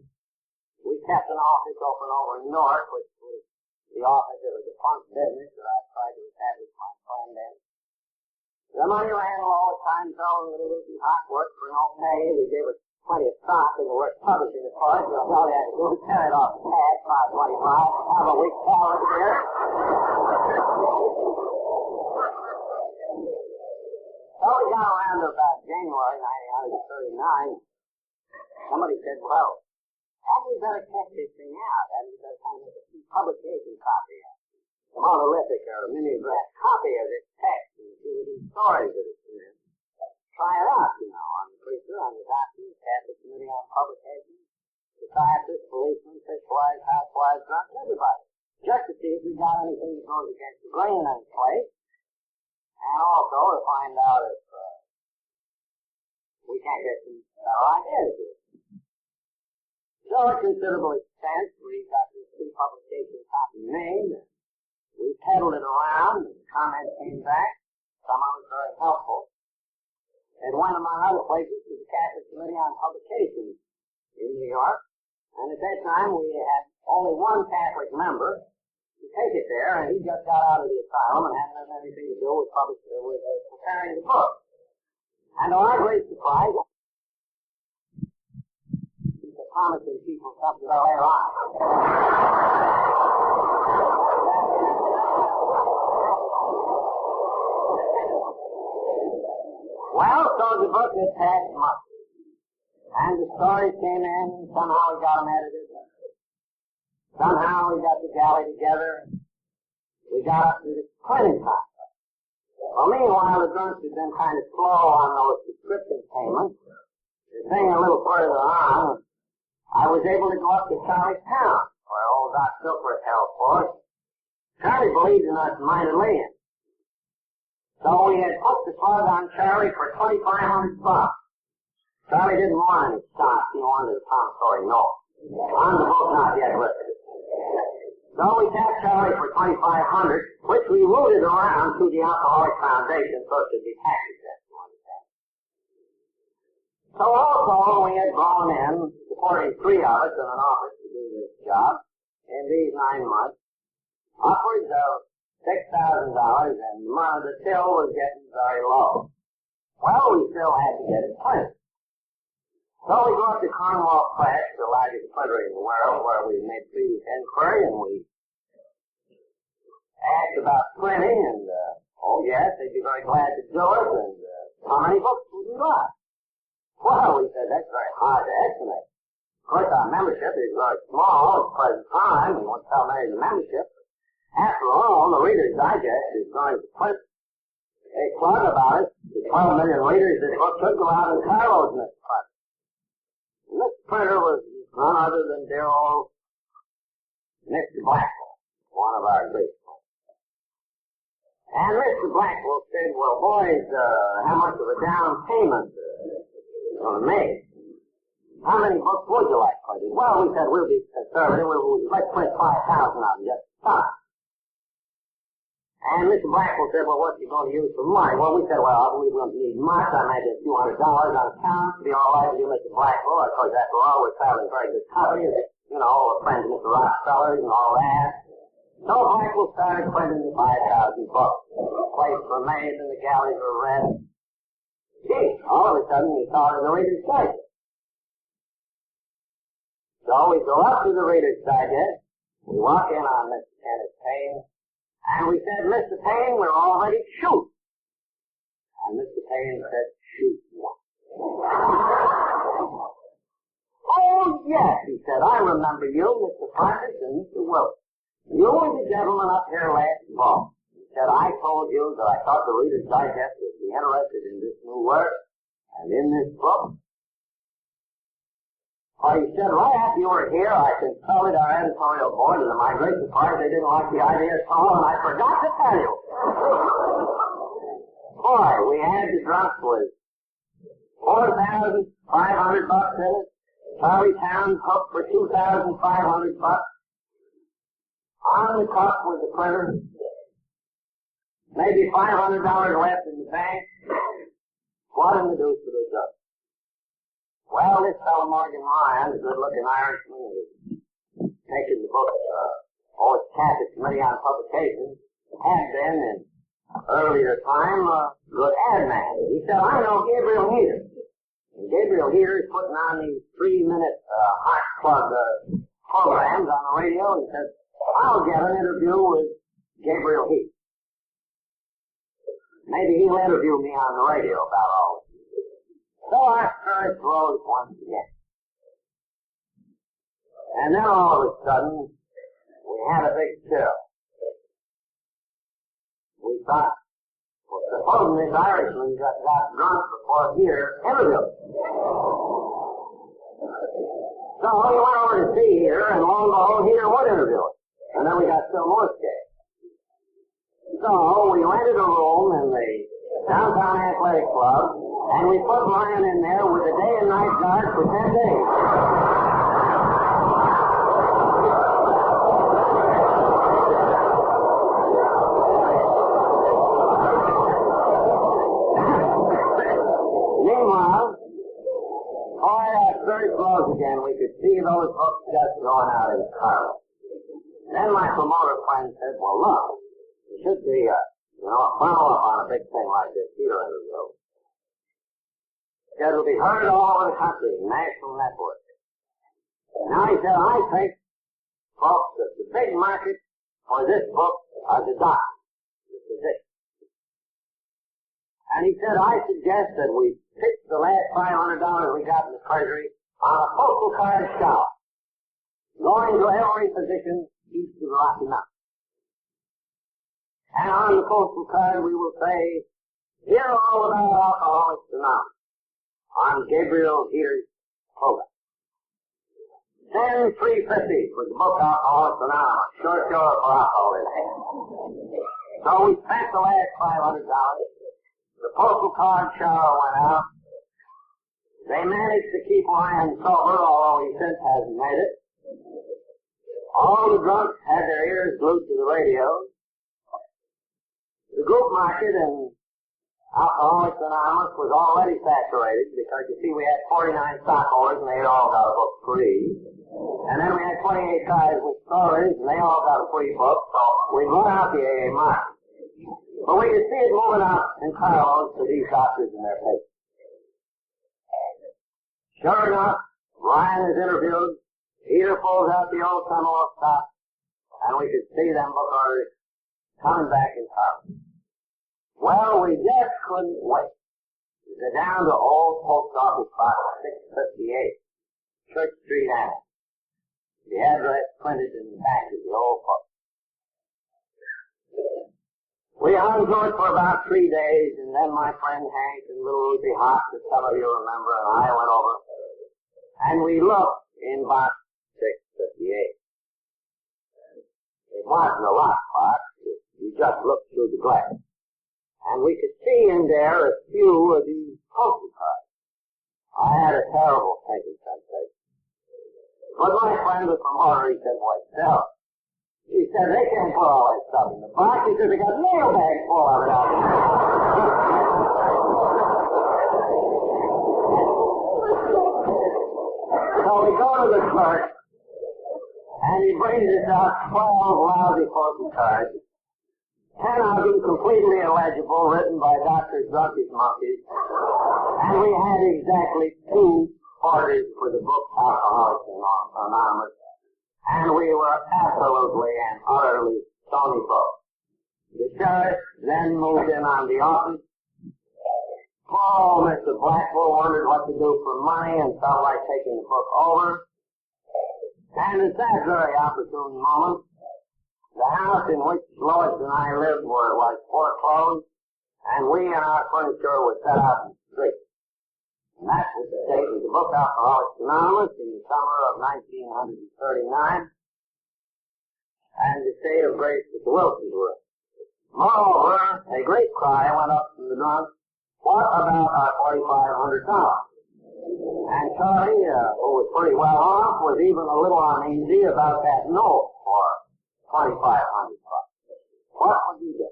We kept an office open over north, which was the office of a defunct business that I tried to establish my friend in. The money ran low at times, though, a little easy hot work for no pay. They gave us plenty of stock in the work publishing as far as all you had to do was carry it off the pad, $5.25, have a week's salary here. So we got around to about January 1939. Somebody said, well, hadn't we better check this thing out? Hadn't we better kind of make a publication copy of it? A monolithic or a mimeograph copy of this text and see what these stories that it's in. Try it out, you know, on the preacher, on the doctor, Catholic Committee on Publications, psychiatrists, policemen, fishwives, housewives, drunks, everybody. Just to see if we got anything that goes against the grain in any place. And also to find out if we can't get some better ideas here. So at considerable expense, we got this pre-publication copy made. We peddled it around, and comments came back. Some of it was very helpful. It went, among other places, to the Catholic Committee on Publications in New York. And at that time, we had only one Catholic member to take it there, and he just got out of the asylum and hadn't had anything to do with preparing the book. And to our great surprise, promising people something later on. Well, so the book had passed muster. And the stories came in, and somehow we got them edited. Somehow we got the galley together. We got up to the printing process. Well, meanwhile, the drunks had been kind of slow on those subscription payments. The thing a little further on, I was able to go up to Charlie's town, where old Doc Silkworth held forth. Charlie believed in us mightily, and so we had put the slug on Charlie for $2,500. Charlie didn't want any stock. He wanted a promissory note. On the book, not yet listed. So we tapped Charlie for $2,500, which we routed around to the Alcoholic Foundation so it could be tax exempt, you understand. So also we had drawn in, supporting 3 of us in an office to do this job, in these 9 months, upwards of $6,000, and the till was getting very low. Well, we still had to get it printed. So we go up to Cornwall Press, the largest printer in the world, where we made previous inquiry, and we asked about printing, and, oh yes, they'd be very glad to do it, and how many books would we like? Well, we said, that's very hard to estimate. Of course, our membership is very small at the present time. We won't tell many of the membership. After all, the Reader's Digest is going to print a plug about it. The 12 million readers this book could go out in carloads in this printer. And this printer was none other than dear old Mr. Blackwell, one of our great friends. And Mr. Blackwell said, well, boys, how much of a down payment going to make? How many books would you like printed? Well, we said we'll be conservative. Let's print 5,000 of them just to start. And Mr. Blackwell said, well, what's he going to use for money? Well, we said, well, we won't need much. I imagine $200 on account. It'll be all right with you, Mr. Blackwell. Of course, after all, we're traveling very good company. You know, we're friends of Mr. Rockefeller and all that. So Blackwell started printing the 5,000 books. Plates were made and the galleys were read. Gee, all of a sudden we saw it in the Reader's Digest. So we go up to the Reader's Digest. We walk in on Mr. Kenneth Payne. And we said, Mr. Payne, we're all ready to shoot. And Mr. Payne said, shoot what? Oh, yes, he said, I remember you, Mr. Francis and Mr. Wilson. You were the gentleman up here last fall. He said, I told you that I thought the Reader's Digest would be interested in this new work and in this book. Well, he said, right after you were here, I consulted our editorial board and the migration party. They didn't like the idea at all, and I forgot to tell you. Boy, we had the drunk with $4,500 in it. Charlie Town's hooked for $2,500. On the cuff with the printer. Maybe $500 left in the bank. What in the deuce would it do? Well, this fellow Morgan Ryan, the good-looking Irishman, who's taken the book, it's Catholic Committee on Publications, had been in earlier time a good ad man. He said, I know Gabriel Heater. And Gabriel Heater is putting on these 3-minute hot plug programs on the radio, and he said, I'll get an interview with Gabriel Heater. Maybe he'll interview me on the radio about all this. So our courage rose once again. And then all of a sudden, we had a big chill. We thought, well, supposing this Irishman got drunk before here interviewed. So we went over to see here, and lo and behold, here would interview us. And then we got still more scared. So we rented a room in the Downtown Athletic Club, and we put Ryan in there with a day and night guard for 10 days. Meanwhile, before our third close again, we could see those books just going out in the car. Then my promoter friend said, well, look, there should be a follow-up on a big thing like this here interview. It'll be heard all over the country, national network. Now he said, I think, folks, that the big market for this book are the doctors, the physicians. And he said, I suggest that we pitch the last $500 we got in the treasury on a postal card shower, going to every physician east of the Rocky Mountains. And on the postal card we will say, hear all about Alcoholics Anonymous on Gabriel Heater's program. Send $3.50 for the book Alcoholics Anonymous, short for alcohol in hand. So we spent the last $500. The postal card shower went out. They managed to keep Ryan sober, although he since hasn't made it. All the drunks had their ears glued to the radio. The group market in Alcoholics Anonymous was already saturated because, you see, we had 49 stockholders and they all got a book free. And then we had 28 guys with stories and they all got a free book, so we run out the AA market. But we could see it moving out in carloads to these doctors and their patients. Sure enough, Ryan is interviewed, Heater pulls out the old tunnel of stock, and we could see them book orders coming back in carloads. Well, we just couldn't wait to go down to old post office box 658, Church Street, Anna. The address printed in the back of the old book. We hung to it for about 3 days, and then my friend Hank and little Ruthie Hawk, that some of you remember, and I went over, and we looked in box 658. It wasn't a locked box. We just looked through the glass. And we could see in there a few of these postal cards. I had a terrible thinking sensation. But my friend was from Horror. He said, why, Stella? He said, they can't put all that stuff in the box because they got mail bags full of it out there. So we go to the clerk, and he brings us out 12 lousy postal cards. 10 of them completely illegible, written by Dr. Drunky's Monkeys. And we had exactly 2 orders for the book Alcoholics Anonymous. And we were absolutely and utterly stony broke. The sheriff then moved in on the office. Oh, Mr. Blackwell wondered what to do for money and felt like taking the book over. And at that very opportune moment, the house in which Lois and I lived was foreclosed, and we and our furniture were set out in the street. And that was the date of the book Alcoholics Anonymous in the summer of 1939, and the state of grace that the Wilsons were in. Moreover, a great cry went up from the drunks, what about our $4,500? And Charlie, who was pretty well off, was even a little uneasy about that note for $2,500. What would we do?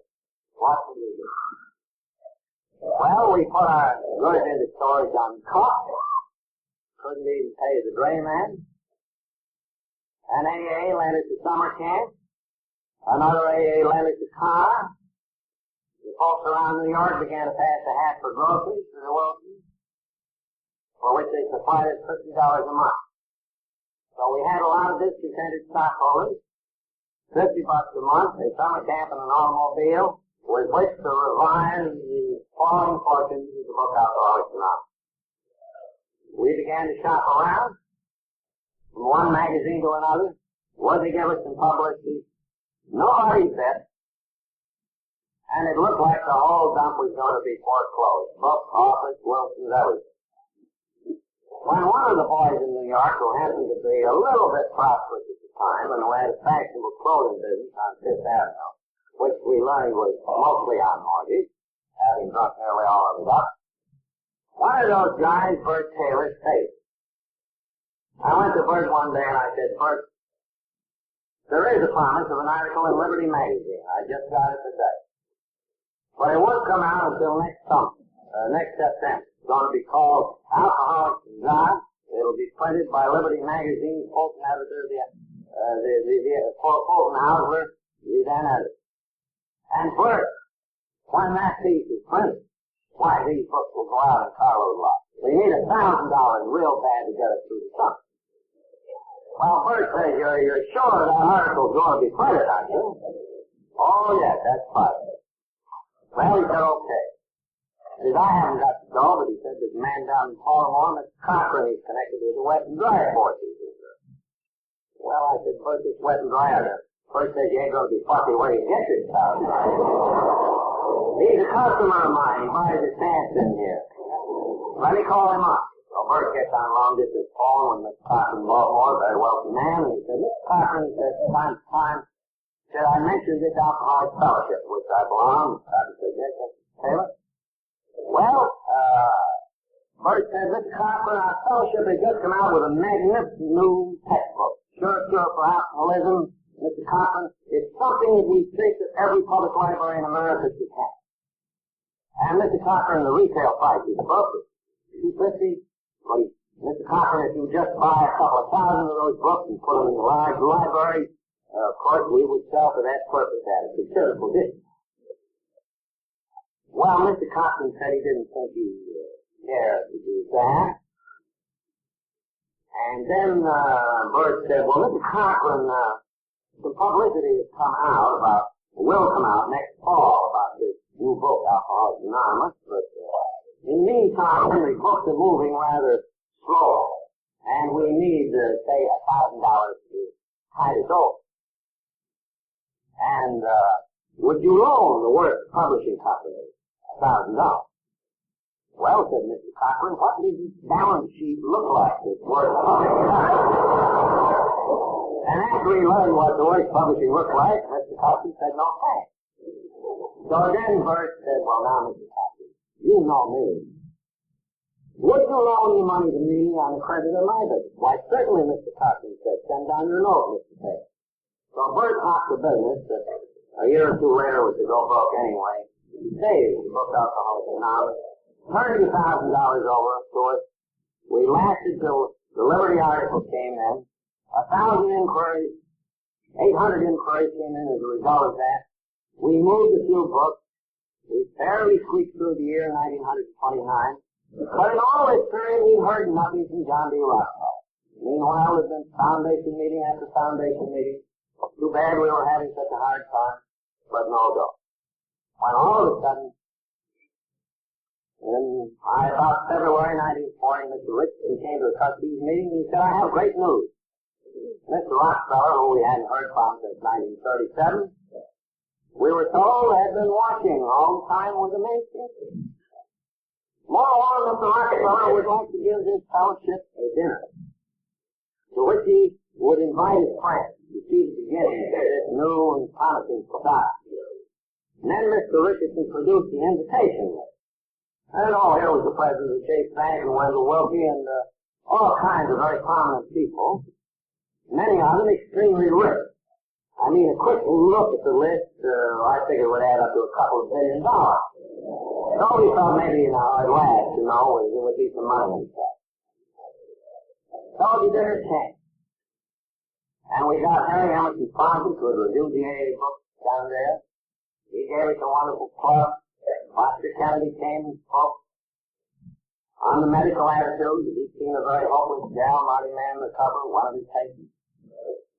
What would we do? Well, we put our goods into storage on truck. Couldn't even pay the drayman. An AA lent us a summer camp. Another AA lent us a car. The folks around New York began to pass a hat for groceries to the Wilsons, for which they supplied us $50 a month. So we had a lot of discontented stockholders. $50 a month, a summer camp and an automobile, with which to revise the falling fortunes of the book Alcoholics Anonymous. We began to shop around, from one magazine to another. Would they give us some publicity? Nobody bit. And it looked like the whole dump was going to be foreclosed. Book, office, Wilson's, everything. When one of the boys in New York, who happened to be a little bit prosperous at the time, and who had a fashionable clothing business on Fifth Avenue, which we learned was mostly on mortgage, having drunk nearly all of it up, one of those guys, Bert Taylor, stayed. I went to Bert one day and I said, Bert, there is a promise of an article in Liberty magazine. I just got it today. But it won't come out until next September. It's going to be called Alcoholics and God. It'll be printed by Liberty magazine, Fulton editor, Fulton Hausler, the then editor. And Bert, when that piece is printed, why, these books will go out in carload lots. We need $1,000 real bad to get us through the summer. Well, Bert says, you're sure that article's going to be printed, aren't you? Oh, yes, that's fine. Well, he said, okay. He says, I haven't got to go, but he said, there's a man down in Baltimore, Mr. Cochran, he's connected with the wet and dry forces. Well, I said, Bert, this wet and dry editor. First says, you ain't going to be fussy where you get this stuff. He's a customer of mine. He buys his pants in here. Let me call him up. So Bert gets on long distance phone with Mr. Cochran in Baltimore, a very wealthy man, and he said, Mr. Cochran, he said, from time to time, said, I mentioned this Alcoholics Fellowship, which I belong. Mr. Cochran said, yes, Mr. Taylor. Well, Bert said, Mr. Cochran, our fellowship has just come out with a magnificent new textbook. Sure for alcoholism, Mr. Cochran. It's something that we think that every public library in America should have. And Mr. Cochran, the retail price of the book is $2.50. But Mr. Cochran, if you just buy a couple of thousand of those books and put them in the large library, of course, we would sell for that purpose at a considerable distance. Well, Mr. Cochran said he didn't think he cared to do that. And then Bert said, well, Mr. Cochran, some publicity has come out will come out next fall about this new book, Alcoholics Anonymous, but in the meantime, the books are moving rather slow, and we need, say, $1,000 to tide us over. And would you loan the Worth Publishing Company $1,000? Well, said Mr. Cochran, what does this balance sheet look like, this Worth Publishing Company? And after he learned what the Worth Publishing looked like, Mr. Cochran said, no thanks. So then Bert said, well, now, Mr. Cochran, you know me. Would you loan your money to me on the credit of my business? Why, certainly, Mr. Cochran said, send down your note, Mr. Taylor. So Bert hopped the business that a year or two later was to go broke anyway. He saved the book Alcoholics Anonymous, turned $1,000 over to us. We lasted till the Liberty article came in. 1,000 inquiries, 800 inquiries came in as a result of that. We moved a few books. We barely squeaked through the year 1929. But in all this period, we heard nothing from John D. Rockefeller. Meanwhile, there's been foundation meeting after foundation meeting. Too bad we were having such a hard time, but no go. When all of a sudden, in about February 1940, Mr. Richardson came to the trustees meeting and he said, I have great news. Mr. Rockefeller, who we hadn't heard from since 1937, we were told had been watching all the time with the mainstream. Moreover, Mr. Rockefeller would like to give his fellowship a dinner, to which he would invite his friends to see the beginning of this new and promising society. And then Mr. Richardson produced the invitation list. And here was the president of Chase Bank and Wendell Willkie and all kinds of very prominent people, many of them extremely rich. I mean, a quick look at the list, I figured would add up to a couple of $1 billion. So we thought maybe, at last, there would be some money inside. So the dinner came. And we got Harry Emerson Fonda, who had reviewed the AA books down there. He gave us a wonderful club. Dr. Kennedy came and spoke on the medical attitude. He'd seen a very hopeless gal, Marty Man, recover, one of his patients.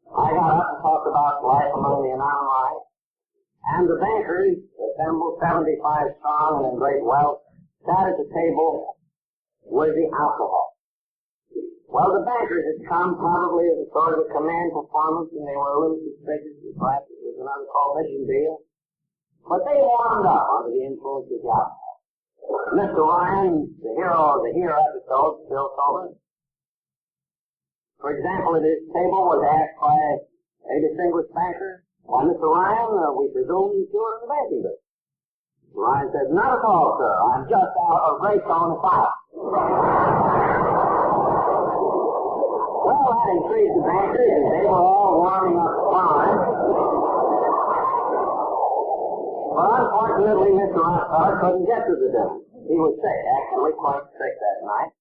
I got up and talked about life among the anonymized. And the bankers, assembled 75 strong and in great wealth, sat at the table with the alcohol. Well, the bankers had come probably as a sort of a command performance, and they were a little suspicious that perhaps it was another prohibition deal. But they warmed up under the influence of the alcohol. Mr. Ryan, the hero of the Here episode, still sober. For example, at his table was asked by a distinguished banker, "Why, Mr. Ryan, we presume you were in the banking business." Mr. Ryan said, "Not at all, sir. I'm just out of Greystone Asylum." Well, that intrigued the bankers, and they were all warming up fine. But unfortunately, Mr. Rockefeller couldn't get to the dinner. He was sick, actually quite sick that night.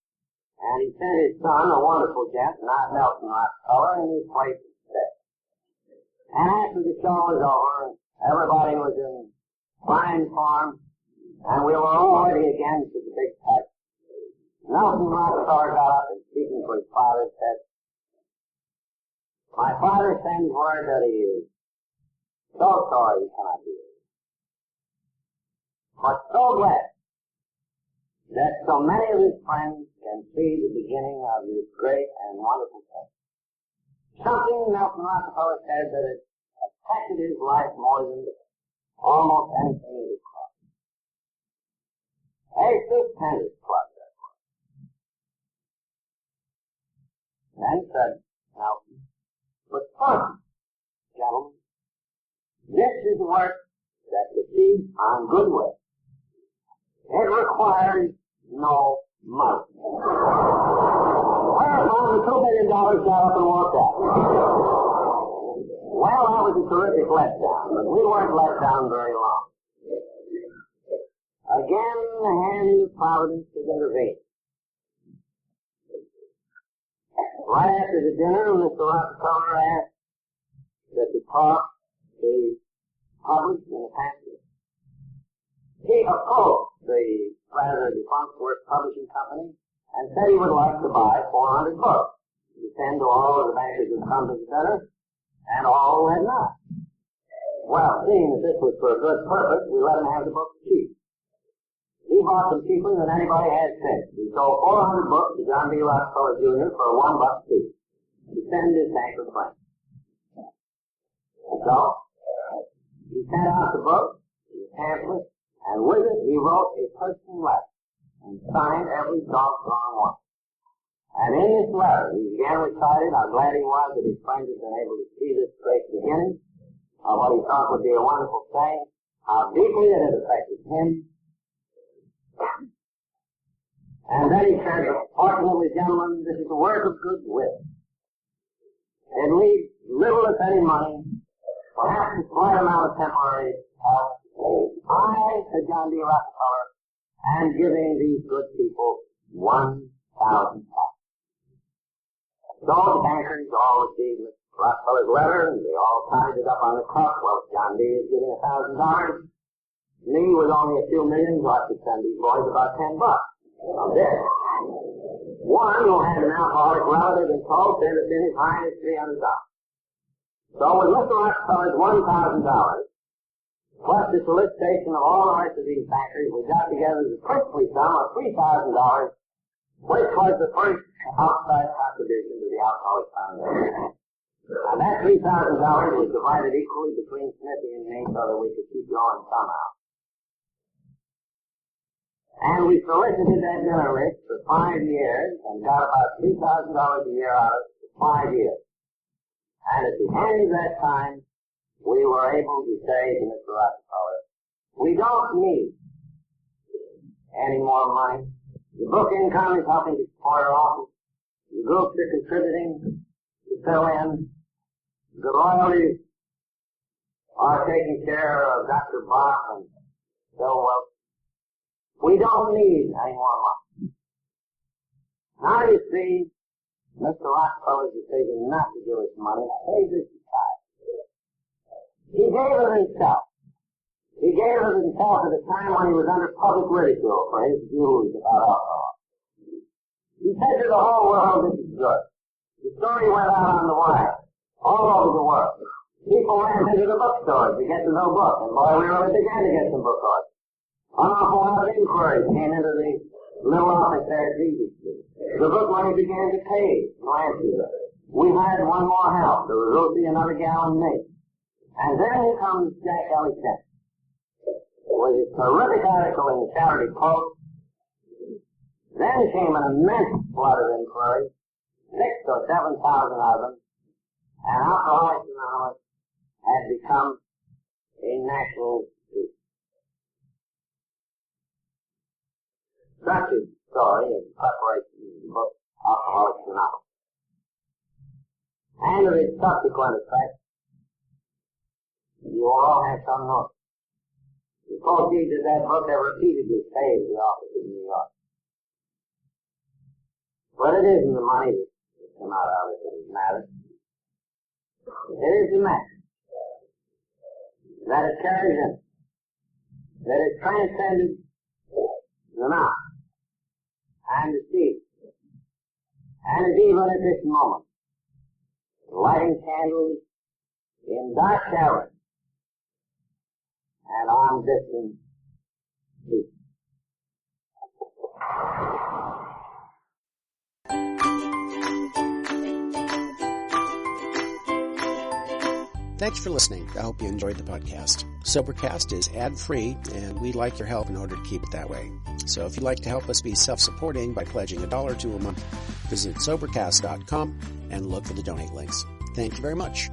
And he sent his son, a wonderful gent, not Nelson Rockefeller, in his place instead. And after the show was over, everybody was in fine form, and we were all ready again for the big fight. Nelson Rockefeller got up and, speaking for his father, said, "My father sends word that he is so sorry he cannot be here, but so glad that so many of his friends can see the beginning of this great and wonderful thing." Something Nelson Rockefeller said that it affected his life more than almost anything in his club. A stupendous club, that was. Then said Nelson, "But first, gentlemen, this is work that proceeds on goodwill. It requires no money." Whereupon the $2 billion got up and walked out. Well, that was a terrific letdown, but we weren't let down very long. Again, the hand of Providence has intervened. Right after the dinner, Mr. Rockefeller asked that the talk be published in the pamphlet. He opposed the rather defunct Work Publishing Company and said he would like to buy 400 books to send to all of the bankers who come to the dinner, and all who had not. Well, seeing that this was for a good purpose, we let him have the books cheap. He bought them cheaper than anybody had since. He sold 400 books to John D. Rockefeller Jr. for $1 each to send his banker friends. So, he sent out the book, the pamphlet, and with it he wrote a personal letter and signed every doggone one. And in this letter, he again recited how glad he was that his friends had been able to see this great beginning of what he thought would be a wonderful thing, how deeply it had affected him. And then he said, "Fortunately, gentlemen, this is a work of goodwill. It leaves little, if any, money, perhaps a slight amount of temporary help. I, said John D. Rockefeller, am giving these good people $1,000. So the bankers all received Mr. Rockefeller's letter, and they all tied it up on the cuff. Well, John D. is giving $1,000. Me, with only a few millions, I could send these boys about $10. Now this. One who had an alcoholic relative in tow said it's in as high as $300. So with Mr. Rockefeller's $1,000, plus the solicitation of all the rest of these bankers, we got together the princely sum of $3,000, which was the first outside contribution to the Alcoholics Foundation. Now that $3,000 was divided equally between Smithy and me so that we could keep going somehow. And we solicited that dinner list for 5 years and got about $3,000 a year out of it for 5 years. And at the end of that time, we were able to say to Mr. Rockefeller, we don't need any more money. The book income is helping to support our office. The groups are contributing to fill in. The royalties are taking care of Dr. Bob and Bill Welch. We don't need any more money. Now you see, Mr. Rockefeller's decision not to give us money saved his society. He gave it himself. He gave it himself at a time when he was under public ridicule for his views about alcohol. He said to the whole world, this is good. The story went out on the wire, all over the world. People ran into the bookstores to get the new book, and boy, we really began to get some book orders. An awful lot of inquiries came into the little office there at Easy Street. The book money began to pay. We hired one more help. There was Ruthie, another gal, and me. And then here comes Jack Ellington with his terrific article in the Charity Post. Then came an immense flood of inquiries, 6,000 or 7,000 of them, and Alcoholics Anonymous had become a national issue. Such is the story of the preparation of the book Alcoholics Anonymous. And of its subsequent effects, you all have some notice. The proceeds of that book have repeatedly saved the office in New York. But it isn't the money that come out of it that matters. It is the message that it carries in, that it transcended the now and the sea, and is even at this moment lighting candles in dark caverns and on distant seas. Thanks for listening. I hope you enjoyed the podcast. Sobercast is ad-free, and we'd like your help in order to keep it that way. So if you'd like to help us be self-supporting by pledging $1 or $2 a month, visit Sobercast.com and look for the donate links. Thank you very much.